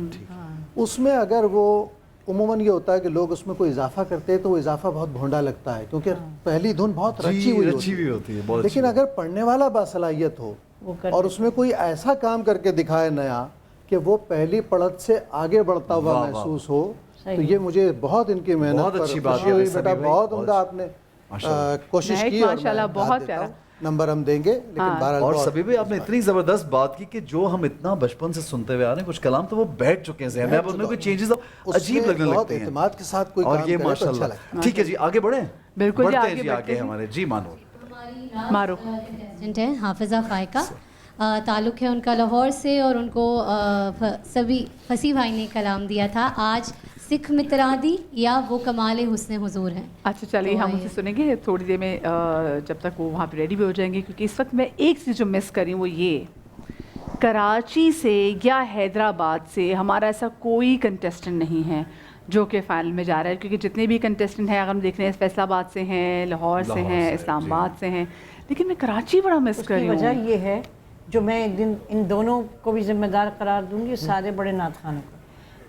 اس میں اگر وہ عموماً یہ ہوتا ہے کہ لوگ اس میں کوئی اضافہ کرتے ہیں تو وہ اضافہ بہت بھونڈا لگتا ہے کیونکہ پہلی دھن بہت رچی ہوئی ہوتی ہے. لیکن اگر پڑھنے والا باصلاحیت ہو اور اس میں کوئی ایسا کام کر کے دکھائے نیا کہ وہ پہلی پڑھت سے آگے بڑھتا ہوا محسوس ہو، تو یہ مجھے بہت ان کی محنت پر خوشی ہوئی. بیٹا بہت عمدہ آپ نے کوشش کی اور میں بہت پیارا نمبر ہم دیں گے. لیکن بہرحال اور سبھی بھی آپ نے اتنی زبردست بات کی کہ جو ہم اتنا بچپن سے سنتے ہوئے آ رہے ہیں کچھ کلام تو وہ بیٹھ چکے ہیں ذہن میں، اب ان میں کوئی چینجز عجیب لگنے لگتے ہیں. اعتماد کے ساتھ کوئی اور کام یہ کرے تو اچھا ماشاءاللہ. لگتا ہے. ٹھیک ہے جی آگے بڑھیں. بالکل بڑھتے ہیں جی آگے ہمارے جی معروف ہے حافظہ فائقہ، تعلق ہے ان کا لاہور سے اور ان کو سبھی فصیح بھائی نے کلام دیا تھا آج سکھ مترادی یا وہ کمال حسن حضور ہیں. اچھا چلیے ہم اسے سنیں گے تھوڑی دیر میں جب تک وہ وہاں پہ ریڈی بھی ہو جائیں گے، کیونکہ اس وقت میں ایک چیز جو مس کری وہ یہ کراچی سے یا حیدرآباد سے ہمارا ایسا کوئی کنٹیسٹنٹ نہیں ہے جو کہ فائنل میں جا رہا ہے، کیونکہ جتنے بھی کنٹیسٹنٹ ہیں اگر ہم دیکھ رہے ہیں فیصل آباد سے ہیں، لاہور سے ہیں، اسلام آباد سے ہیں، لیکن میں کراچی بڑا مس کر رہی ہوں. وجہ یہ ہے جو میں ایک دن ان دونوں کو بھی ذمہ دار قرار دوں گی، سارے بڑے نعت خانوں کو.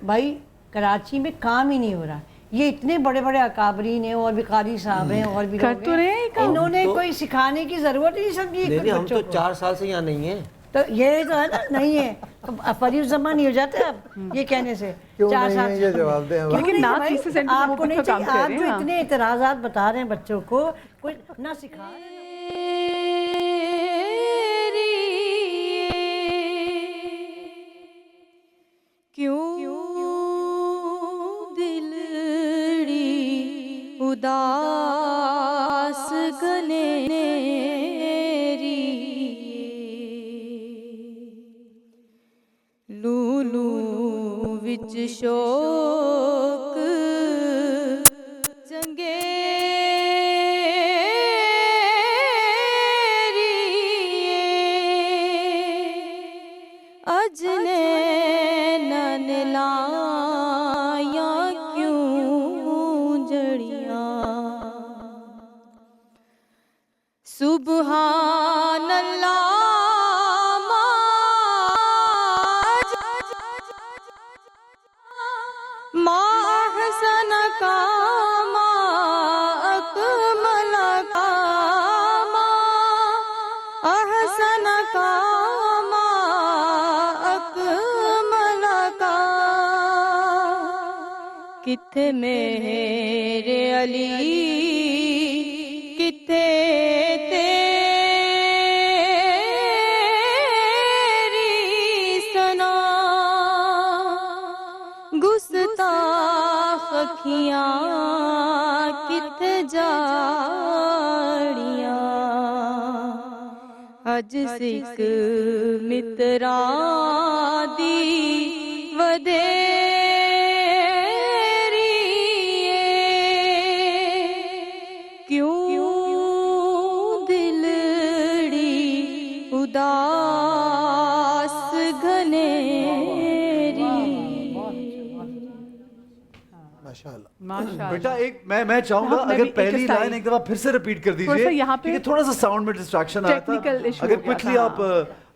بھائی کراچی میں کام ہی نہیں ہو رہا. یہ اتنے بڑے بڑے اکابرین ہیں اور بھی قاری صاحب ہیں اور بھی لوگ ہیں، انہوں نے کوئی سکھانے کی ضرورت ہی نہیں سمجھی. ہم تو 4 سال سے یہاں نہیں ہیں تو یہ تو ہے نا نہیں ہے. فریب زمان نہیں ہو جاتے اب یہ کہنے سے 4 سال سے. یہ جواب دیں آپ کو نہیں چاہیے، آپ جو اتنے اعتراضات بتا رہے ہیں بچوں کو کوئی نہ سکھا. اداس گنیری لولو وچ شوق چنگیری اجنے نن لایا سبحان اللہ ما احسن کا ما اکمل کا ما احسن کا ما اکمل کا کتھے میرے علی کتھے کت جاڑیاں اج سکھ متراں دی ودیری کیوں دلڑی اداس گھنیری. بیٹا ایک میں چاہوں گا اگر پہلی لائن ایک دفعہ پھر سے ریپیٹ کر دیجئے کیونکہ تھوڑا سا ساؤنڈ میں ڈسٹریکشن آیا تھا. اگر کوئکلی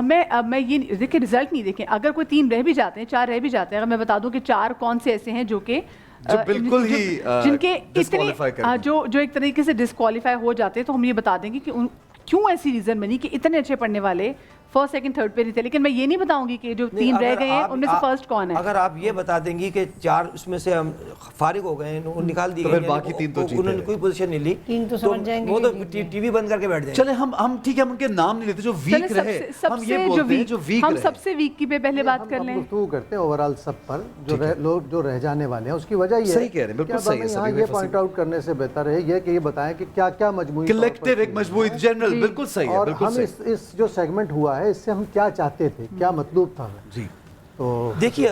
میں یہ دیکھیں رزلٹ نہیں دیکھیں, اگر کوئی 3 رہ بھی جاتے ہیں 4 رہ بھی جاتے ہیں, اگر میں بتا دوں کہ 4 کون سے ایسے ہیں جو کہ بالکل ہی جن کے اتنے جو ایک طریقے سے ڈسکوالیفائی ہو جاتے ہیں, تو ہم یہ بتا دیں گے کہ کیوں ایسی ریزن بنی کہ اتنے اچھے پڑھنے والے فرسٹ سیکنڈ تھرڈ پہ نہیں تھے. لیکن میں یہ نہیں بتاؤں گی کہ جو 3 رہ گئے ہیں ان میں سے فرسٹ کون ہے. اگر آپ یہ بتا دیں گی کہ 4 اس میں سے ہم فارغ ہو گئے ہیں, نکال دیے گئے, باقی 3 تو انہوں نے کوئی پوزیشن نہیں لی, 3 تو سمجھ جائیں گے, وہ تو ٹی وی بند کر کے بیٹھ جائیں. چلے ہم ٹھیک ہے, ہم ان کے نام نہیں لیتے جو ویک رہے, ہم یہ بولتے ہیں جو ویک ہم سب سے ویک کی پہ پہلے بات کر لیں. گفتگو کرتے ہیں اوورال سب پر, جو لوگ جو رہ جانے والے ہیں اس کی وجہ یہ صحیح کہہ رہے ہیں, بالکل صحیح ہے. یہاں یہ پوائنٹ آؤٹ کرنے سے بہتر ہے یہ کہ یہ بتائیں کہ کیا کیا مجموعی کلیکٹیو ایک مجموعی جنرل, بالکل صحیح ہے. اور ہم اس جو سیگمنٹ ہوا ہے اس سے ہم کیا چاہتے تھے, کیا مطلوب تھا. جی تو دیکھیے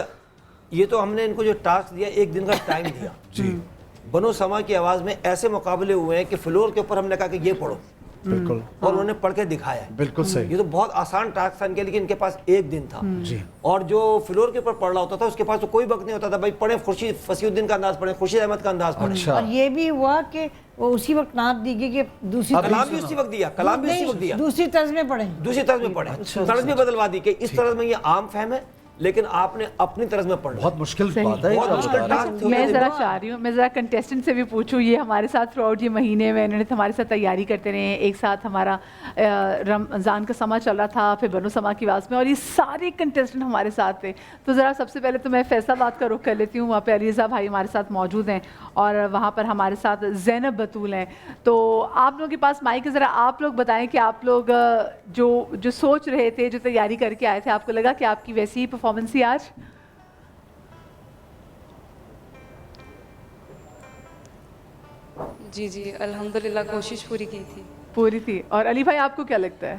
یہ تو ہم نے ان کو جو ٹاسک دیا, 1 دن کا ٹائم دیا. جی بنو سما کی آواز میں ایسے مقابلے ہوئے ہیں کہ فلور کے اوپر ہم نے کہا کہ یہ پڑھو, بالکل, اور انہوں نے پڑھ کے دکھایا ہے. بالکل صحیح. یہ تو بہت آسان ٹاسک تھا ان کے, لیکن ان کے پاس 1 دن تھا. جی اور جو فلور کے اوپر پڑھ رہا ہوتا تھا اس کے پاس تو کوئی وقت نہیں ہوتا تھا, بھائی پڑھیں خورشید فصیح الدین کا انداز پڑھیں, خورشید احمد کا انداز پڑھیں. اور یہ بھی ہوا کہ وہ اسی وقت نعت دی گئی کہ دوسری کلام بھی اسی وقت دیا, کلام بھی اسی وقت دیا, دوسری طرز میں پڑھیں, دوسری طرز میں پڑھیں, طرز بھی بدلوا دی کہ اس طرز میں یہ عام فہم ہے لیکن آپ نے اپنی طرز میں پڑھنا. بہت مشکل بات ہے. بہت مشکل ٹاسک. میں ذرا چاہ رہی ہوں, میں ذرا کنٹیسٹنٹ سے بھی پوچھوں, یہ ہمارے ساتھ تھرو آؤٹ یہ مہینے میں انہوں نے ہمارے ساتھ تیاری کرتے رہے ہیں, ایک ساتھ ہمارا رمضان کا سما چل رہا تھا, پھر بنو سما کی آواز میں, اور یہ سارے کنٹیسٹنٹ ہمارے ساتھ تھے. تو ذرا سب سے پہلے تو میں فیصلہ بات کا رخ کر لیتی ہوں, وہاں پہ علی رضا بھائی ہمارے ساتھ موجود ہیں, اور وہاں پر ہمارے ساتھ زینب بطول ہیں. تو آپ لوگوں کے پاس مائک ہے, ذرا آپ لوگ بتائیں کہ آپ لوگ جو سوچ رہے تھے, جو تیاری کر کے آئے تھے, آپ کو لگا کہ آپ کی ویسی ہی پرفارمنس ہی آج؟ جی جی الحمدللہ کوشش پوری کی تھی. پوری تھی. اور علی بھائی آپ کو کیا لگتا ہے؟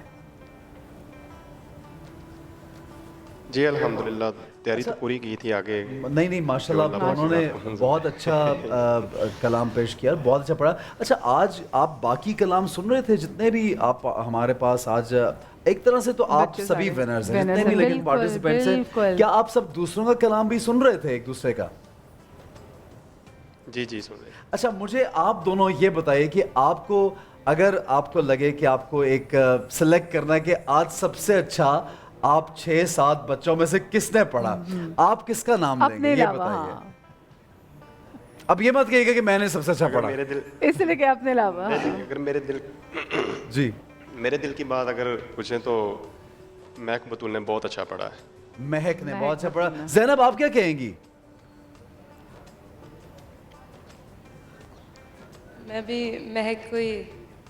جی الحمدللہ تیاری تو پوری کی تھی. آگے نہیں ماشاءاللہ انہوں نے بہت اچھا کلام پیش کیا, بہت اچھا پڑھا. اچھا آج آپ باقی کلام سن رہے تھے جتنے بھی آپ ہمارے پاس آج, ایک طرح سے تو آپ سبھی ونرز ہیں جتنے بھی لیکن پارٹیسپینٹس ہیں, کیا آپ سب دوسروں کا کلام بھی سن رہے تھے ایک دوسرے کا؟ جی سن رہے. اچھا مجھے آپ دونوں یہ بتائیے کہ آپ کو اگر آپ کو لگے کہ آپ کو ایک سلیکٹ کرنا ہے کہ آج سب سے اچھا آپ 6-7 بچوں میں سے کس نے پڑھا, آپ کس کا نام لیں گے یہ بتائیے. اب یہ مت کہیے گا کہ میں نے سب سے اچھا پڑھا, اس لیے کہ اپنے علاوہ اگر میرے دل کی بات اگر پوچھیں تو مہک بطول نے بہت اچھا پڑھا ہے. مہک نے بہت اچھا پڑھا. زینب آپ کیا کہیں گی؟ میں بھی مہک کو ہی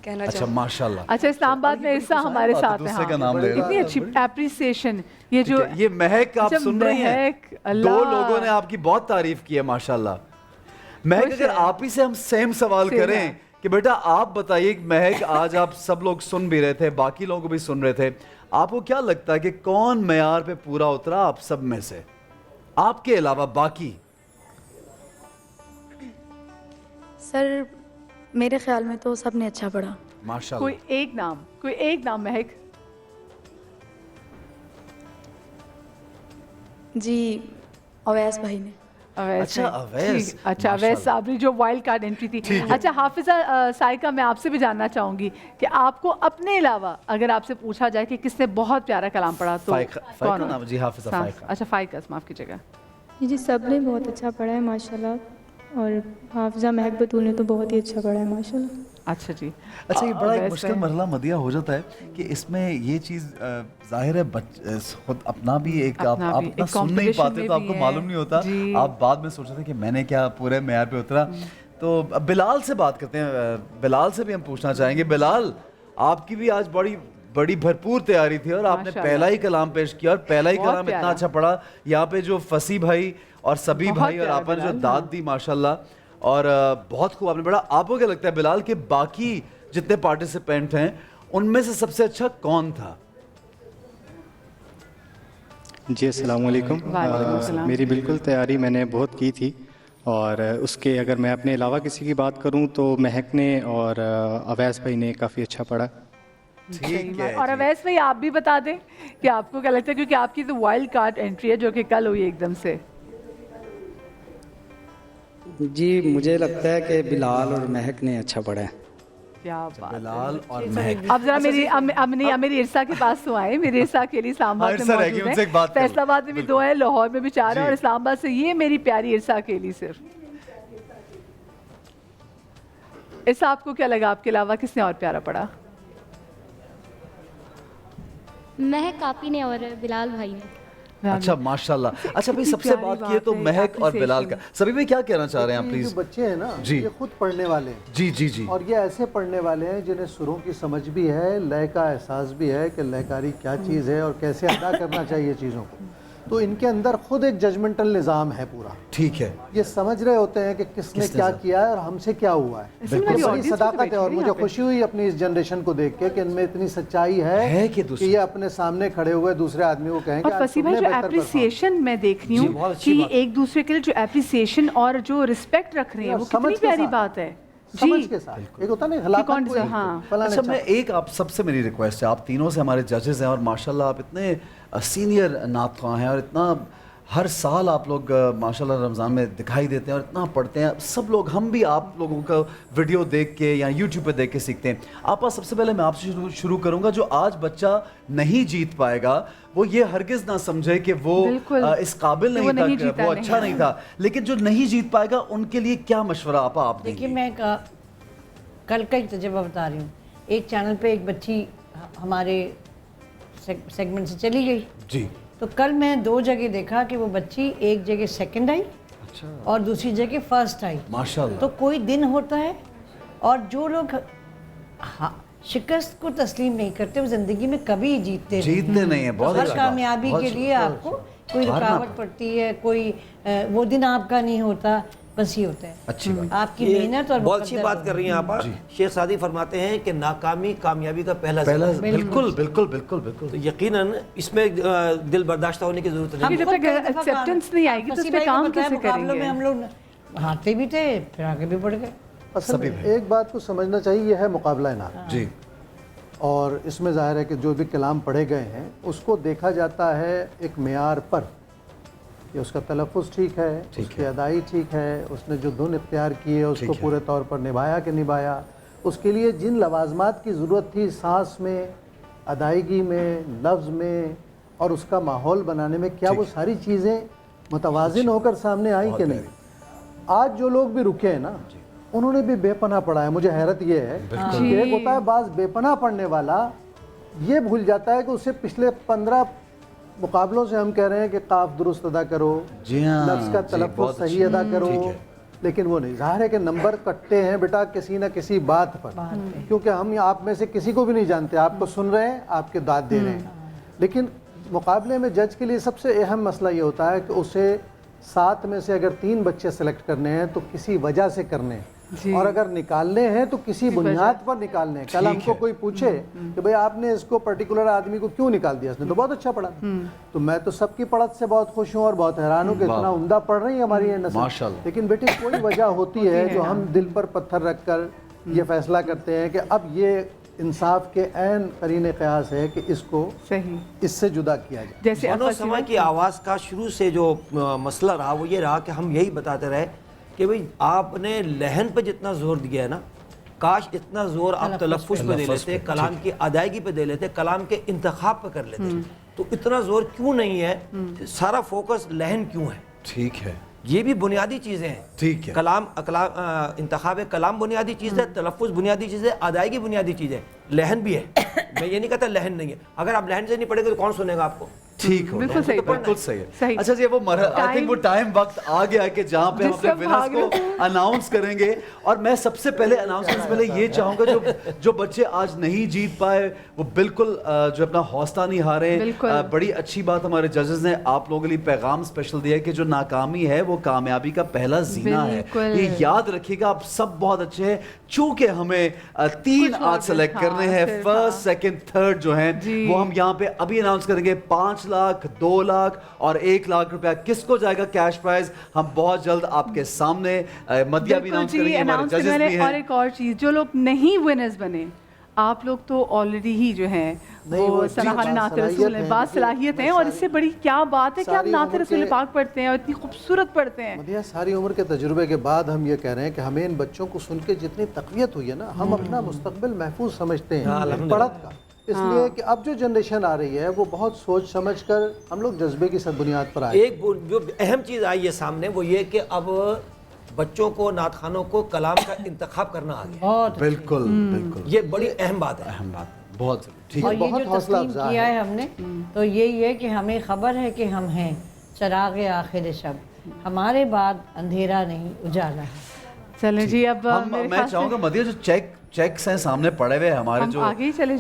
کہنا اچھا چاہوں. ماشاءاللہ. اچھا اسلام آباد میں عرصہ ہمارے ساتھ ہے, اتنی اچھی اپریسیشن. یہ مہک آپ سن رہی ہیں, 2 لوگوں نے آپ کی بہت تعریف کی ہے ماشاءاللہ. مہک اگر آپ ہی سے ہم سیم سوال کریں کہ بیٹا آپ بتائیے, مہک آج آپ سب لوگ سن بھی رہے تھے, باقی لوگ بھی سن رہے تھے, آپ کو کیا لگتا ہے کہ کون معیار پہ پورا اترا آپ سب میں سے, آپ کے علاوہ باقی؟ سر میرے خیال میں تو سب نے اچھا پڑھا. ماشاءاللہ. کوئی ایک نام مہک. جی اویس بھائی نے. اچھا اویس صابری جو وائلڈ کارڈ انٹری تھی. اچھا حافظہ سائقہ, میں آپ سے بھی جاننا چاہوں گی کہ آپ کو اپنے علاوہ اگر آپ سے پوچھا جائے کہ کس نے بہت پیارا کلام پڑھا تو کون؟ جی حافظہ فائقہ. اچھا فائقہ, معاف کیجیے گا. جی سب نے بہت اچھا پڑھا ہے ماشاءاللہ, اور حافظہ مہک بطول نے تو بہت ہی اچھا پڑھا ہے ماشاءاللہ. اچھا جی. اچھا یہ بڑا ایک مشکل مرحلہ مدیہ ہو جاتا ہے کہ اس میں یہ چیز ظاہر ہے خود اپنا بھی ایک آپ اپنا سن نہیں پاتے تو آپ کو معلوم نہیں ہوتا, آپ بعد میں سوچ رہے تھے کہ میں نے کیا پورے معیار پہ اترا. تو بلال سے بات کرتے ہیں, بلال سے بھی ہم پوچھنا چاہیں گے. بلال آپ کی بھی آج بڑی بھرپور تیاری تھی اور آپ نے پہلا ہی کلام پیش کیا, اور پہلا ہی کلام اتنا اچھا پڑھا. یہاں پہ جو فصیح بھائی اور سبھی بھائی اور آپ نے جو داد دی ماشاءاللہ, اور بہت خوب آپ نے پڑھا. آپ کو کیا لگتا ہے بلال کہ باقی جتنے پارٹیسپینٹ ہیں ان میں سے سب سے اچھا کون تھا؟ جی السلام علیکم. میری بالکل تیاری میں نے بہت کی تھی, اور اس کے اگر میں اپنے علاوہ کسی کی بات کروں تو مہک نے اور اویس بھائی نے کافی اچھا پڑھا. اور اویس بھائی آپ بھی بتا دیں کہ آپ کو کیا لگتا ہے, کیونکہ آپ کی تو وائلڈ کارڈ انٹری ہے جو کہ کل ہوئی ایک دم سے. جی مجھے لگتا ہے کہ بلال اور مہک نے اچھا پڑھا ہے. کیا بات بلال اور مہک. اب ذرا میری ارسا کے پاس تو آئے. میری ارسا کے لیے اسلام آباد میں موجود ہیں, فیصل آباد میں بھی 2 ہیں, لاہور میں بھی 4 ہیں, اور اسلام آباد سے یہ میری پیاری ارسا کے لیے صرف. ارسا آپ کو کیا لگا, آپ کے علاوہ کس نے اور پیارا پڑا؟ مہک آپی نے اور بلال بھائی نے. اچھا ماشاءاللہ. اچھا بھائی سب سے بات کی ہے تو مہک اور بلال کا, سبھی بھائی کیا کہنا چاہ رہے ہیں آپ پلیز؟ جو بچے ہیں نا یہ خود پڑھنے والے ہیں. جی جی جی. اور یہ ایسے پڑھنے والے ہیں جنہیں سروں کی سمجھ بھی ہے, لے کا احساس بھی ہے کہ لےکاری کیا چیز ہے اور کیسے ادا کرنا چاہیے چیزوں کو. تو ان کے اندر خود ایک ججمنٹل نظام ہے پورا. ٹھیک ہے. یہ سمجھ رہے ہوتے ہیں کہ کس نے کیا کیا ہے اور ہم سے کیا ہوا ہے. بڑی صداقت ہے اور مجھے خوشی ہوئی اپنی اس جنریشن کو دیکھ کے کہ ان میں اتنی سچائی ہے کہ یہ اپنے سامنے کھڑے ہوئے دوسرے آدمی کو کہیں کہ اور فصیح بھائی جو اپریسیشن میں دیکھ رہی ہوں کہ ایک دوسرے کے لیے جو اپریسیشن اور جو رسپیکٹ رکھ رہے ہیں وہ کتنی پیاری بات ہے. سمجھ کے ساتھ ایک ہوتا نہیں ہلاکت. اچھا میں ایک آپ سب سے میری ریکویسٹ ہے, آپ تینوں سے ہمارے ججز ہیں اور ماشاءاللہ آپ اتنے سینئر نعت خواں ہیں اور اتنا ہر سال آپ لوگ ماشاءاللہ رمضان میں دکھائی دیتے ہیں اور اتنا پڑھتے ہیں. سب لوگ, ہم بھی آپ لوگوں کا ویڈیو دیکھ کے یا یوٹیوب پہ دیکھ کے سیکھتے ہیں. آپ سب سے پہلے میں آپ سے شروع کروں گا, جو آج بچہ نہیں جیت پائے گا وہ یہ ہرگز نہ سمجھے کہ وہ اس قابل نہیں تھا, وہ اچھا نہیں تھا, لیکن جو نہیں جیت پائے گا ان کے لیے کیا مشورہ آپ دیں گے؟ دیکھیے میں کل کا ایک تجربہ بتا رہی ہوں. ایک چینل پہ ایک بچی ہمارے سیگمنٹ سے چلی گئی جی, تو کل میں 2 جگہ دیکھا کہ وہ بچی ایک جگہ سیکنڈ آئی اور دوسری جگہ فرسٹ آئی. ماشاءاللہ. تو کوئی دن ہوتا ہے اور جو لوگ شکست کو تسلیم نہیں کرتے وہ زندگی میں کبھی جیتتے نہیں ہیں. بہت ہر کامیابی کے لیے آپ کو کوئی رکاوٹ پڑتی ہے, کوئی وہ دن آپ کا نہیں ہوتا, بس ہی ہوتا ہے. اچھی بات, آپ کی محنت اور بہت اچھی بات کر رہی ہیں آپ. شیخ سعدی فرماتے ہیں کہ ناکامی کامیابی کا پہلا بالکل بالکل بالکل بالکل. تو یقیناً اس میں دل برداشتہ ہونے کی ضرورت نہیں. جب تک ایکسیپٹنس نہیں آئے گی تو اس پہ کام کیسے کریں گے؟ ہم لوگ ہارتے بھی تھے پھر آگے بھی بڑھ گئے. اصل میں ایک بات کو سمجھنا چاہیے, یہ ہے مقابلہ نعت. جی. اور اس میں ظاہر ہے کہ جو بھی کلام پڑھے گئے ہیں اس کو دیکھا جاتا ہے ایک معیار پر کہ اس کا تلفظ ٹھیک ہے, اس کی ادائی ٹھیک ہے, اس نے جو دھن اختیار کی ہے اس کو پورے طور پر نبھایا کہ نبھایا, اس کے لیے جن لوازمات کی ضرورت تھی سانس میں, ادائیگی میں, لفظ میں اور اس کا ماحول بنانے میں, کیا وہ ساری چیزیں متوازن ہو کر سامنے آئیں کہ نہیں. آج جو لوگ بھی رکے ہیں نا انہوں نے بھی بے پناہ پڑھا ہے. مجھے حیرت یہ ہے کہ ایک ہوتا ہے بعض بے پناہ پڑھنے والا یہ بھول جاتا ہے کہ اسے پچھلے 15 مقابلوں سے ہم کہہ رہے ہیں کہ قاف درست ادا کرو, لفظ کا تلفظ صحیح ادا کرو, لیکن وہ نہیں. ظاہر ہے کہ نمبر کٹتے ہیں بیٹا کسی نہ کسی بات پر, کیونکہ ہم آپ میں سے کسی کو بھی نہیں جانتے. آپ کو سن رہے ہیں, آپ کے داد دے رہے ہیں, لیکن مقابلے میں جج کے لیے سب سے اہم مسئلہ یہ ہوتا ہے کہ اسے 7 میں سے اگر 3 بچے سلیکٹ کرنے ہیں تو کسی وجہ سے کرنے ہیں, اور اگر نکالنے ہیں تو کسی بنیاد پر نکالنے ہیں. کل ہم کو کوئی پوچھے کہ بھئی آپ نے اس کو پرٹیکولر آدمی کو کیوں نکال دیا, اس نے تو بہت اچھا پڑھا, تو میں تو سب کی پڑھت سے بہت خوش ہوں اور بہت حیران ہوں کہ اتنا عمدہ پڑھ رہی ہے ہماری یہ نسل. لیکن بیٹی کوئی وجہ ہوتی ہے جو ہم دل پر پتھر رکھ کر یہ فیصلہ کرتے ہیں کہ اب یہ انصاف کے عین قرین قیاس ہے کہ اس کو اس سے جدا کیا جائے. جیسے سما کی آواز کا شروع سے جو مسئلہ رہا وہ یہ رہا کہ ہم یہی بتاتے رہے کہ بھئی آپ نے لہن پہ جتنا زور دیا ہے نا, کاش اتنا زور آپ تلفظ پہ دے لیتے, کلام کی ادائیگی پہ دے لیتے, کلام کے انتخاب پہ کر لیتے. تو اتنا زور کیوں نہیں ہے, سارا فوکس لہن کیوں ہے. ٹھیک ہے, یہ بھی بنیادی چیزیں ہیں. ٹھیک ہے, کلام انتخاب کلام بنیادی چیز ہے, تلفظ بنیادی چیز ہے, ادائیگی بنیادی چیز ہے, لہن بھی ہے. میں یہ نہیں کہتا لہن نہیں ہے, اگر آپ لہن سے نہیں پڑھیں گے تو کون سنے گا آپ کو. ٹھیک ہو, بالکل صحیح ہے. اچھا جی وہ آئی تھنک وہ ٹائم وقت آ گیا کہ جہاں پہ ہم اپنے ونرز کو اناؤنس کریں گے, اور میں سب سے پہلے اناؤنسمنٹ سے پہلے یہ چاہوں گا جو بچے آج نہیں جیت پائے وہ بالکل جو اپنا حوصلہ نہیں ہارے. بڑی اچھی بات ہمارے ججز نے آپ لوگوں کے لیے پیغام اسپیشل دیا ہے کہ جو ناکامی ہے وہ کامیابی کا پہلا زینہ ہے. یہ یاد رکھیے گا, آپ سب بہت اچھے ہیں, چونکہ ہمیں 3 آج سلیکٹ کرنے ہیں, فرسٹ سیکنڈ تھرڈ جو ہیں وہ ہم یہاں پہ ابھی اناؤنس کریں گے. 5 لاکھ 2 لاکھ اور 1 لاکھ روپیہ کس کو جائے گا کیش پرائز, ہم بہت جلد آپ کے سامنے مدیہ بھی اناؤنس کریں گے, ہمارے ججز بھی ہیں. اور ایک اور چیز, جو لوگ نہیں ونرز بنے آپ لوگ تو آلریڈی ہی جو ہیں وہ سناخان نعت رسول ہیں، بعض صلاحیت ہیں، اور اس سے بڑی کیا بات ہے کہ آپ نعت رسول پاک پڑھتے ہیں اور اتنی خوبصورت پڑھتے ہیں. مدیحہ ساری عمر کے تجربے کے بعد ہم یہ کہہ رہے ہیں کہ ہمیں ان بچوں کو سن کے جتنی تقویت ہوئی ہے نا، ہم اپنا مستقبل محفوظ سمجھتے ہیں پڑھت کا، اس لیے کہ اب جو جنریشن آ رہی ہے وہ بہت سوچ سمجھ کر ہم لوگ جذبے کی بنیاد پر آئے. ایک جو اہم چیز آئی ہے سامنے وہ یہ کہ اب بچوں کو نعت خوانوں کو کلام کا انتخاب کرنا آ گیا. بالکل بالکل، یہ بڑی اہم بات ہے. اہم بات، بہت اور یہ جو تسلیم کیا ہے ہم نے تو یہی ہے کہ ہمیں خبر ہے کہ ہم ہیں چراغ آخر شب، ہمارے بعد اندھیرا نہیں اجالا ہے. چلیں جی اب میں چاہوں گا مدیحہ جو چیکس ہیں سامنے پڑے ہوئے ہمارے، جو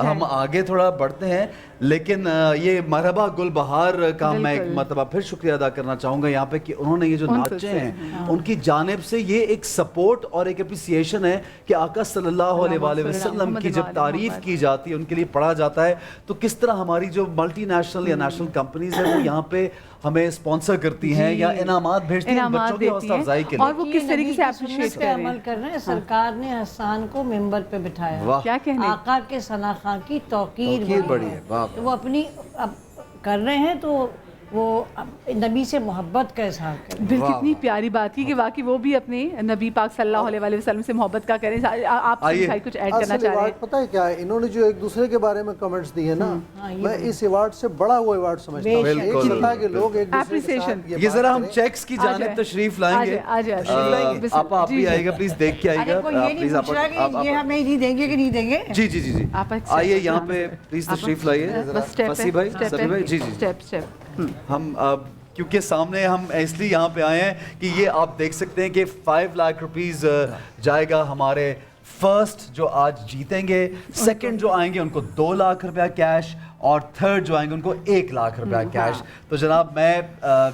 ہم آگے تھوڑا بڑھتے ہیں، لیکن یہ مرحبا گل بہار کا میں ایک مرتبہ پھر شکریہ ادا کرنا چاہوں گا یہاں پہ کہ انہوں نے یہ جو ناچے ہیں ان کی جانب سے یہ ایک سپورٹ اور ایک اپریسیشن ہے کہ آقا صلی اللہ علیہ وآلہ وسلم کی جب تعریف کی جاتی ہے، ان کے لیے پڑھا جاتا ہے، تو کس طرح ہماری جو ملٹی نیشنل یا نیشنل کمپنیز ہیں وہ یہاں پہ ہمیں اسپانسر کرتی ہیں یا انعامات بھیجتی ہیں بچوں کی حوصلہ افزائی کے لیے، اور وہ کس طریقے سے اپریشیٹ پہ عمل کر رہے ہیں. سرکار نے حسان کو ممبر پہ بٹھایا، کیا کہنے، آقا کے ثنا خاں کی توقیر بڑی ہے، تو وہ اپنی اب کر رہے ہیں تو وہ نبی سے محبت کا اظہار کریں. دل کتنی پیاری بات کی کہ واقعی وہ بھی اپنے نبی پاک صلی اللہ علیہ وسلم سے محبت کا کریں. آپ کچھ ایڈ کرنا چاہ رہے ہیں؟ پتہ ہے کیا ہے، انہوں نے جو ایک دوسرے کے بارے میں کمنٹس دیے نا، میں اس ایوارڈ سے بڑا وہ ایوارڈ سمجھتا ہوں. ایک سطح کے لوگ ایک دوسرے کے ساتھ یہ ذرا ہم چیکس کی جانب تشریف لائیں گے. آپ بھی آئیے گا پلیز، دیکھ کے آئیے گا. یہ ہمیں نہیں دیں گے کہ نہیں دیں گے. جی جی جی جی آئیے یہاں پہ پلیز تشریف لائیے. فصیح بھائی، سبھی بھائی، جی جی ہم کیونکہ سامنے ہم اس لیے یہاں پہ آئے ہیں کہ یہ آپ دیکھ سکتے ہیں کہ 5 لاکھ روپیز جائے گا ہمارے فرسٹ جو آج جیتیں گے، سیکنڈ جو آئیں گے ان کو 2 لاکھ روپیہ کیش، اور تھرڈ جو آئیں گے ان کو 1 لاکھ روپیہ کیش. تو جناب میں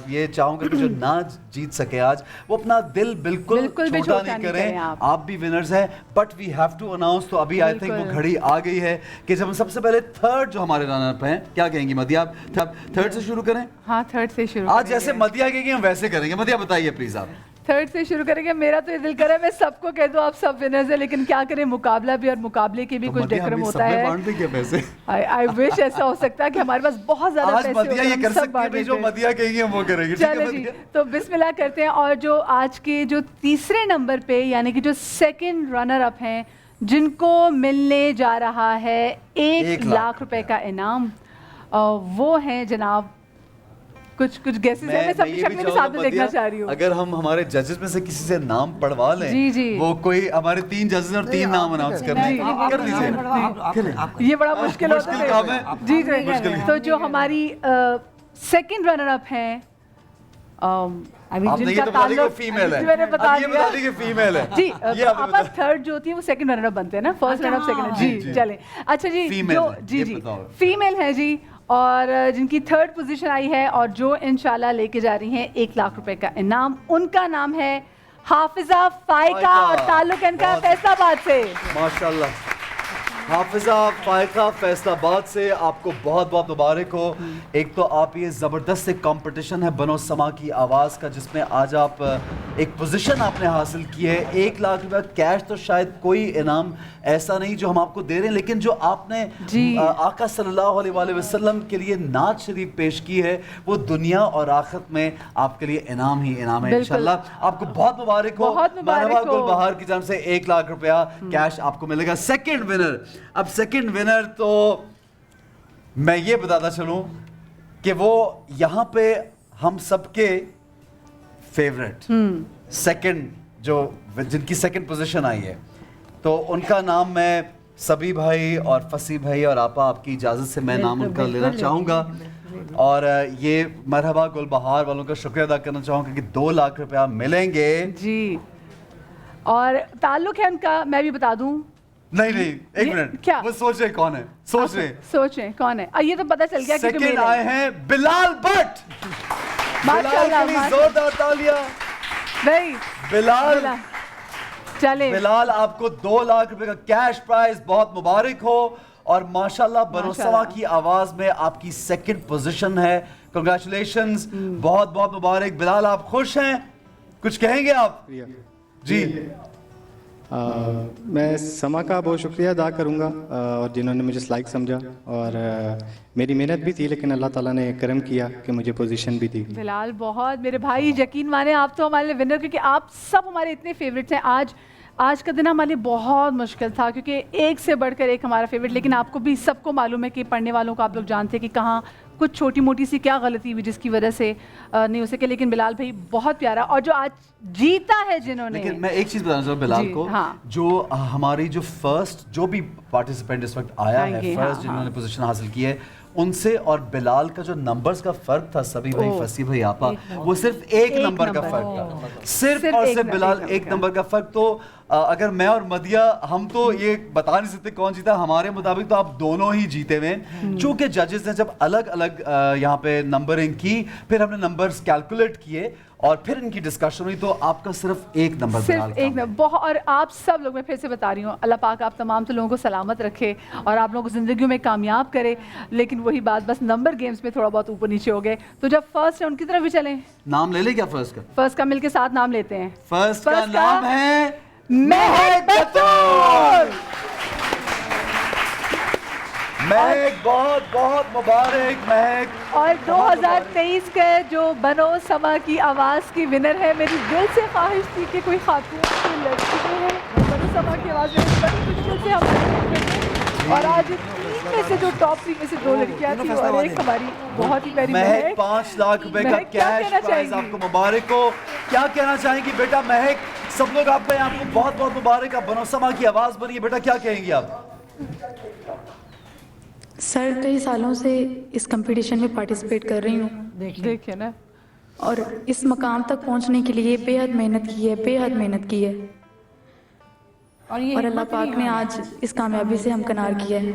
یہ چاہوں گا کہ جو نہ جیت سکے آج وہ اپنا دل بالکل چھوٹا نہیں کریں، آپ بھی ونرز ہیں، but we have to announce. تو ابھی آئی تھنک وہ گھڑی آ گئی ہے کہ جب ہم سب سے پہلے تھرڈ جو ہمارے رنر اپ ہیں، کیا کہیں گی مدیحہ؟ آپ تھرڈ سے شروع کریں. ہاں تھرڈ سے شروع آج جیسے مدیحہ کہیں گے ہم ویسے کریں گے. مدیحہ بتائیے پلیز آپ. تھرڈ سے شروع کریں گے. میرا تو یہ دل کرا ہے میں سب کو کہہ دوں آپ سب ونرز ہیں، لیکن کیا کریں مقابلہ بھی، اور مقابلے کے بھی کچھ ڈیکرم ہوتا ہے. آئی وش ایسا ہو سکتا ہے کہ ہمارے پاس بہت زیادہ پیسے ہوتے ہیں، جو مدیحہ کہیں گے ہم وہ کریں گے. چلیں جی تو بسم اللہ کرتے ہیں. اور جو آج کے جو تیسرے نمبر پہ یعنی کہ جو سیکنڈ رنر اپ ہیں، جن کو ملنے جا رہا ہے 1 لاکھ روپے کا انعام، وہ ہیں جناب کچھ گیسز ہیں. میں سب کی شکل کے ساتھ دیکھنا چاہ رہی ہوں. اگر ہم ہمارے ججز میں سے کسی سے نام پڑھوا لیں، وہ کوئی ہمارے 3 ججز اور 3 نام اناؤنس کر دیجیے. یہ بڑا مشکل ہوتا ہے. جی تو جو ہماری سیکنڈ رنر اپ ہیں، جن کا تعلق فیمیل ہے، میں نے بتا دیا کہ فیمیل ہے. جی آپ تھرڈ جو ہوتی ہے وہ سیکنڈ رنر اپ بنتے ہیں نا، فرسٹ رنر اپ سیکنڈ. جی چلیں اچھا جی جو جی فیمیل ہے جی، اور جن کی تھرڈ پوزیشن آئی ہے اور جو انشاءاللہ لے کے جا رہی ہیں 1 لاکھ روپے کا انعام، ان کا نام ہے حافظہ فائقہ اور تعلق ان کا فیصل آباد سے. ماشاءاللہ حافظہ فائقہ فیصل آباد سے آپ کو بہت بہت مبارک ہو. ایک تو آپ یہ زبردست ایک کمپٹیشن ہے بنو سما کی آواز کا، جس میں آج آپ ایک پوزیشن آپ نے حاصل کی ہے. 1 لاکھ روپے کیش تو شاید کوئی انعام ایسا نہیں جو ہم آپ کو دے رہے ہیں، لیکن جو آپ نے آقا صلی اللہ علیہ وآلہ وسلم کے لیے نعت شریف پیش کی ہے وہ دنیا اور آخرت میں آپ کے لیے انعام ہی انعام ہے. انشاءاللہ آپ کو بہت مبارک ہو. مرحبا گل بہار کی جانب سے 1 لاکھ روپیہ کیش آپ کو ملے گا. سیکنڈ ونر، اب سیکنڈ ونر تو میں یہ بتاتا چلوں کہ وہ یہاں پہ ہم سب کے فیورٹ سیکنڈ جو جن کی سیکنڈ پوزیشن آئی ہے، تو ان کا نام میں سبھی بھائی اور فصیح بھائی اور آپ کی اجازت سے میں نام ان کا لینا چاہوں گا. اور یہ مرحبا گل بہار والوں کا شکریہ ادا کرنا چاہوں گا کہ 2 لاکھ روپیہ ملیں گے. جی اور تعلق ہے ان کا میں بھی بتا دوں. نہیں ایک منٹ، کیا وہ سوچ رہے کون ہے، سوچیں کون ہے. یہ تو پتہ چل گیا کہ سیکنڈ آئے ہیں بلال بٹ. ماشاءاللہ زوردار تالیاں بھائی. بلال چلے بلال آپ کو 2 لاکھ روپے کا کیش پرائز بہت مبارک ہو. اور ماشاءاللہ بنو سما کی آواز میں آپ کی سیکنڈ پوزیشن ہے. کنگریچولیشنز، بہت بہت مبارک. بلال آپ خوش ہیں؟ کچھ کہیں گے آپ؟ جی میں سما کا بہت شکریہ ادا کروں گا اور جنہوں نے مجھے لائق سمجھا, اور میری محنت بھی تھی لیکن اللہ تعالیٰ نے کرم کیا کہ مجھے پوزیشن بھی دی. بلال بہت میرے بھائی یقین مانے آپ تو ہمارے لیے ونر, کیونکہ آپ سب ہمارے اتنے فیوریٹس ہیں. آج کا دن ہمارے لیے بہت مشکل تھا کیونکہ ایک سے بڑھ کر ایک ہمارا فیوریٹ, لیکن آپ کو بھی سب کو معلوم ہے کہ پڑھنے والوں کو آپ لوگ جانتے ہیں کہ کہاں کچھ چھوٹی موٹی سی کیا غلطی ہوئی جس کی وجہ سے نہیں ہو سکے. لیکن بلال بھائی بہت پیارا, اور جو آج جیتا ہے جنہوں نے. لیکن میں ایک چیز بتانا چاہوں بلال کو, جو ہماری جو فرسٹ جو بھی پارٹیسپینٹ اس وقت آیا ہے, فرسٹ جنہوں نے پوزیشن حاصل کی ہے, ان سے اور بلال کا جو نمبرز کا فرق تھا, سبھی بھائی, فصیح بھائی, آپا, وہ صرف ایک نمبر کا فرق تھا, صرف اور صرف بلال ایک نمبر کا فرق. تو اگر میں اور مدیہ ہم تو یہ بتا نہیں سکتے کون جیتا, ہمارے مطابق تو آپ دونوں ہی جیتے ہوئے ہیں. چونکہ ججز نے جب الگ الگ یہاں پہ نمبرنگ کی, پھر ہم نے نمبرز کیلکولیٹ کیے اور پھر ان کی ڈسکشن ہوئی, تو آپ کا صرف ایک نمبر, صرف ایک نمبر. اور آپ سب لوگ, میں پھر سے بتا رہی ہوں, اللہ پاک آپ تمام تو لوگوں کو سلامت رکھے اور آپ لوگوں کو زندگیوں میں کامیاب کرے. لیکن وہی بات, بس نمبر گیمز میں تھوڑا بہت اوپر نیچے ہو گئے. تو جب فرسٹ ہے ان کی طرف بھی چلیں, نام لے لیں کیا فرسٹ کا؟ فرسٹ کا مل کے ساتھ نام لیتے ہیں. فرسٹ کا نام ہے مہک بطول. مہک, بہت بہت مبارک مہک. اور 2023 کے جو بنو سما کی آواز کی ونر ہے. میری دل سے خواہش تھی کہ کوئی خاتون کوئی لڑکی جو ہے بنو سما کی آواز میں بڑی مشکل سے ہم, اور آج تین میں سے جو ٹاپ 3 میں سے 2 لڑکیاں تھیں اور ایک ہماری بہت ہی پیاری مہک. 5 لاکھ روپے کا کیش پرائز آپ کو مبارک ہو. کیا کہنا چاہیں گی بیٹا مہک؟ سب لوگ آپ کو بہت بہت مبارک, آپ بنو سما کی آواز بنی ہے. بیٹا کیا کہیں گی آپ؟ سر کئی سالوں سے اس کمپٹیشن میں پارٹیسپیٹ کر رہی ہوں, دیکھیں نا, اور اس مقام تک پہنچنے کے لیے بے حد محنت کی ہے, اور اللہ پاک نے آج اس کامیابی سے ہمکنار کیا ہے.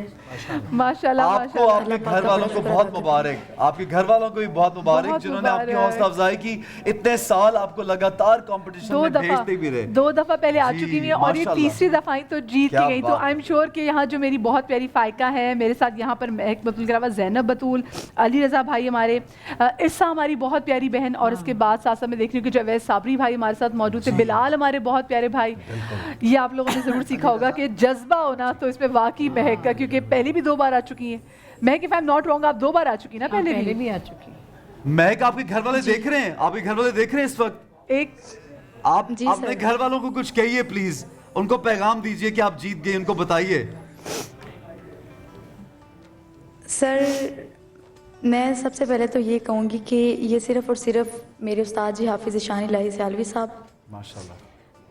ماشاءاللہ. آپ کو, آپ کے گھر والوں کو بہت مبارک, آپ کے گھر والوں کو بھی بہت مبارک جنہوں نے آپ کی حوصلہ افزائی کی. اتنے سال آپ کو لگاتار کمپٹیشن میں بھیجتے بھی رہے. 2 دفعہ پہلے آ چکی ہیں اور یہ تیسری دفعہ ہی تو جیت کے گئی. تو آئی ایم شیور کہ یہاں جو میری بہت پیاری فائقہ ہے, میرے ساتھ یہاں پر مہک بطول کے علاوہ زینب بطول, علی رضا بھائی ہمارے, عرصہ ہماری بہت پیاری بہن, اور اس کے بعد ساتھ ساتھ میں دیکھ رہی ہوں کہ جاوید صابری بھائی ہمارے ساتھ موجود تھے, بلال ہمارے بہت پیارے بھائی. یہ آپ لوگوں نے ضرور سیکھا ہوگا کہ جذبہ ہونا تو اس میں واقعی مہک کا, کیونکہ پہلے بھی 2 بار آ چکی ہیں. مہک, if I'm not wrong, آپ 2 بار آ چکی نا, پہلے بھی آ چکی. مہک, آپ کے گھر والے دیکھ رہے ہیں, آپ کے گھر والے دیکھ رہے ہیں اس وقت. ایک آپ اپنے گھر والوں کو کچھ کہیے پلیز, ان کو پیغام دیجئے کہ آپ جیت گئے, ان کو بتائیے. سر میں سب سے پہلے تو یہ کہوں گی کہ یہ صرف اور صرف میرے استاد جی حافظ ذیشان الہی سیالوی صاحب, ماشاءاللہ,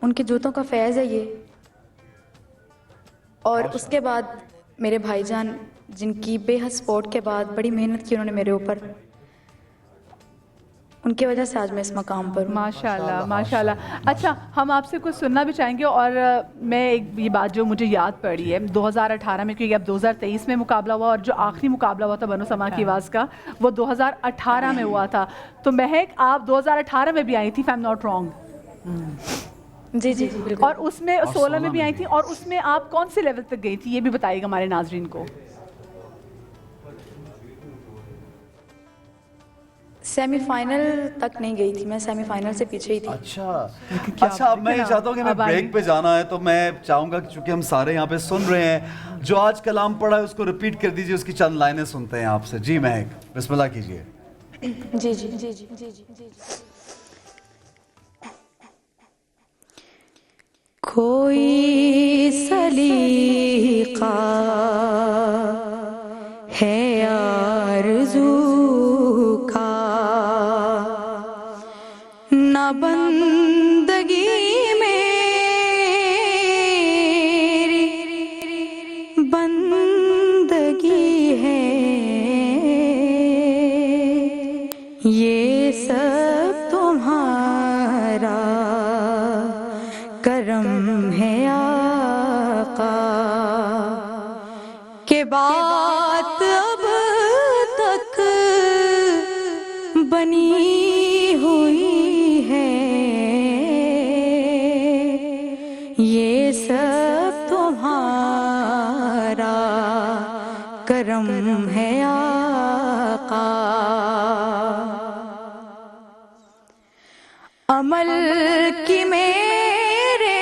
ان کے جوتوں کا فیض ہے یہ. اور اس کے بعد میرے بھائی جان, جن کی بے حد سپورٹ کے بعد بڑی محنت کی انہوں نے میرے اوپر, ان کی وجہ سے آج میں اس مقام پر ہوں. ماشاءاللہ ماشاءاللہ. اچھا, ہم آپ سے کچھ سننا بھی چاہیں گے, اور میں ایک یہ بات جو مجھے یاد پڑی ہے 2018 میں, کیونکہ اب 2023 میں مقابلہ ہوا, اور جو آخری مقابلہ ہوا تھا بنو سما کی آواز کا وہ 2018 میں ہوا تھا. تو مہک, آپ 2018 میں بھی آئی تھی, if I'm not wrong. جی جی بالکل. اور اس میں 16 میں بھی آئی تھی, اور اس میں آپ کون سے لیول تک گئی تھی یہ بھی بتائیے گا ہمارے ناظرین کو. سیمی فائنل تک نہیں گئی تھی میں, سیمی فائنل سے پیچھے ہی تھی. اچھا, اب میں یہ چاہتا ہوں کہ میں بریک پہ جانا ہے, تو میں چاہوں گا کہ چونکہ ہم سارے یہاں پہ سن رہے ہیں, جو آج کلام پڑھا ہے اس کو ریپیٹ کر دیجئے, اس کی چند لائنیں سنتے ہیں آپ سے. جی مہک, بسم اللہ کیجئے. جی جی جی جی جی جی. کوئی سلیقہ ہے آرزو کا, نہ بندگی میری بندگی ہے, یہ سب تمہارا کرم ہے آقا, کہ بات اب تک بنی ہوئی ہے, یہ سب تمہارا کرم ہے آقا. عمل کی میرے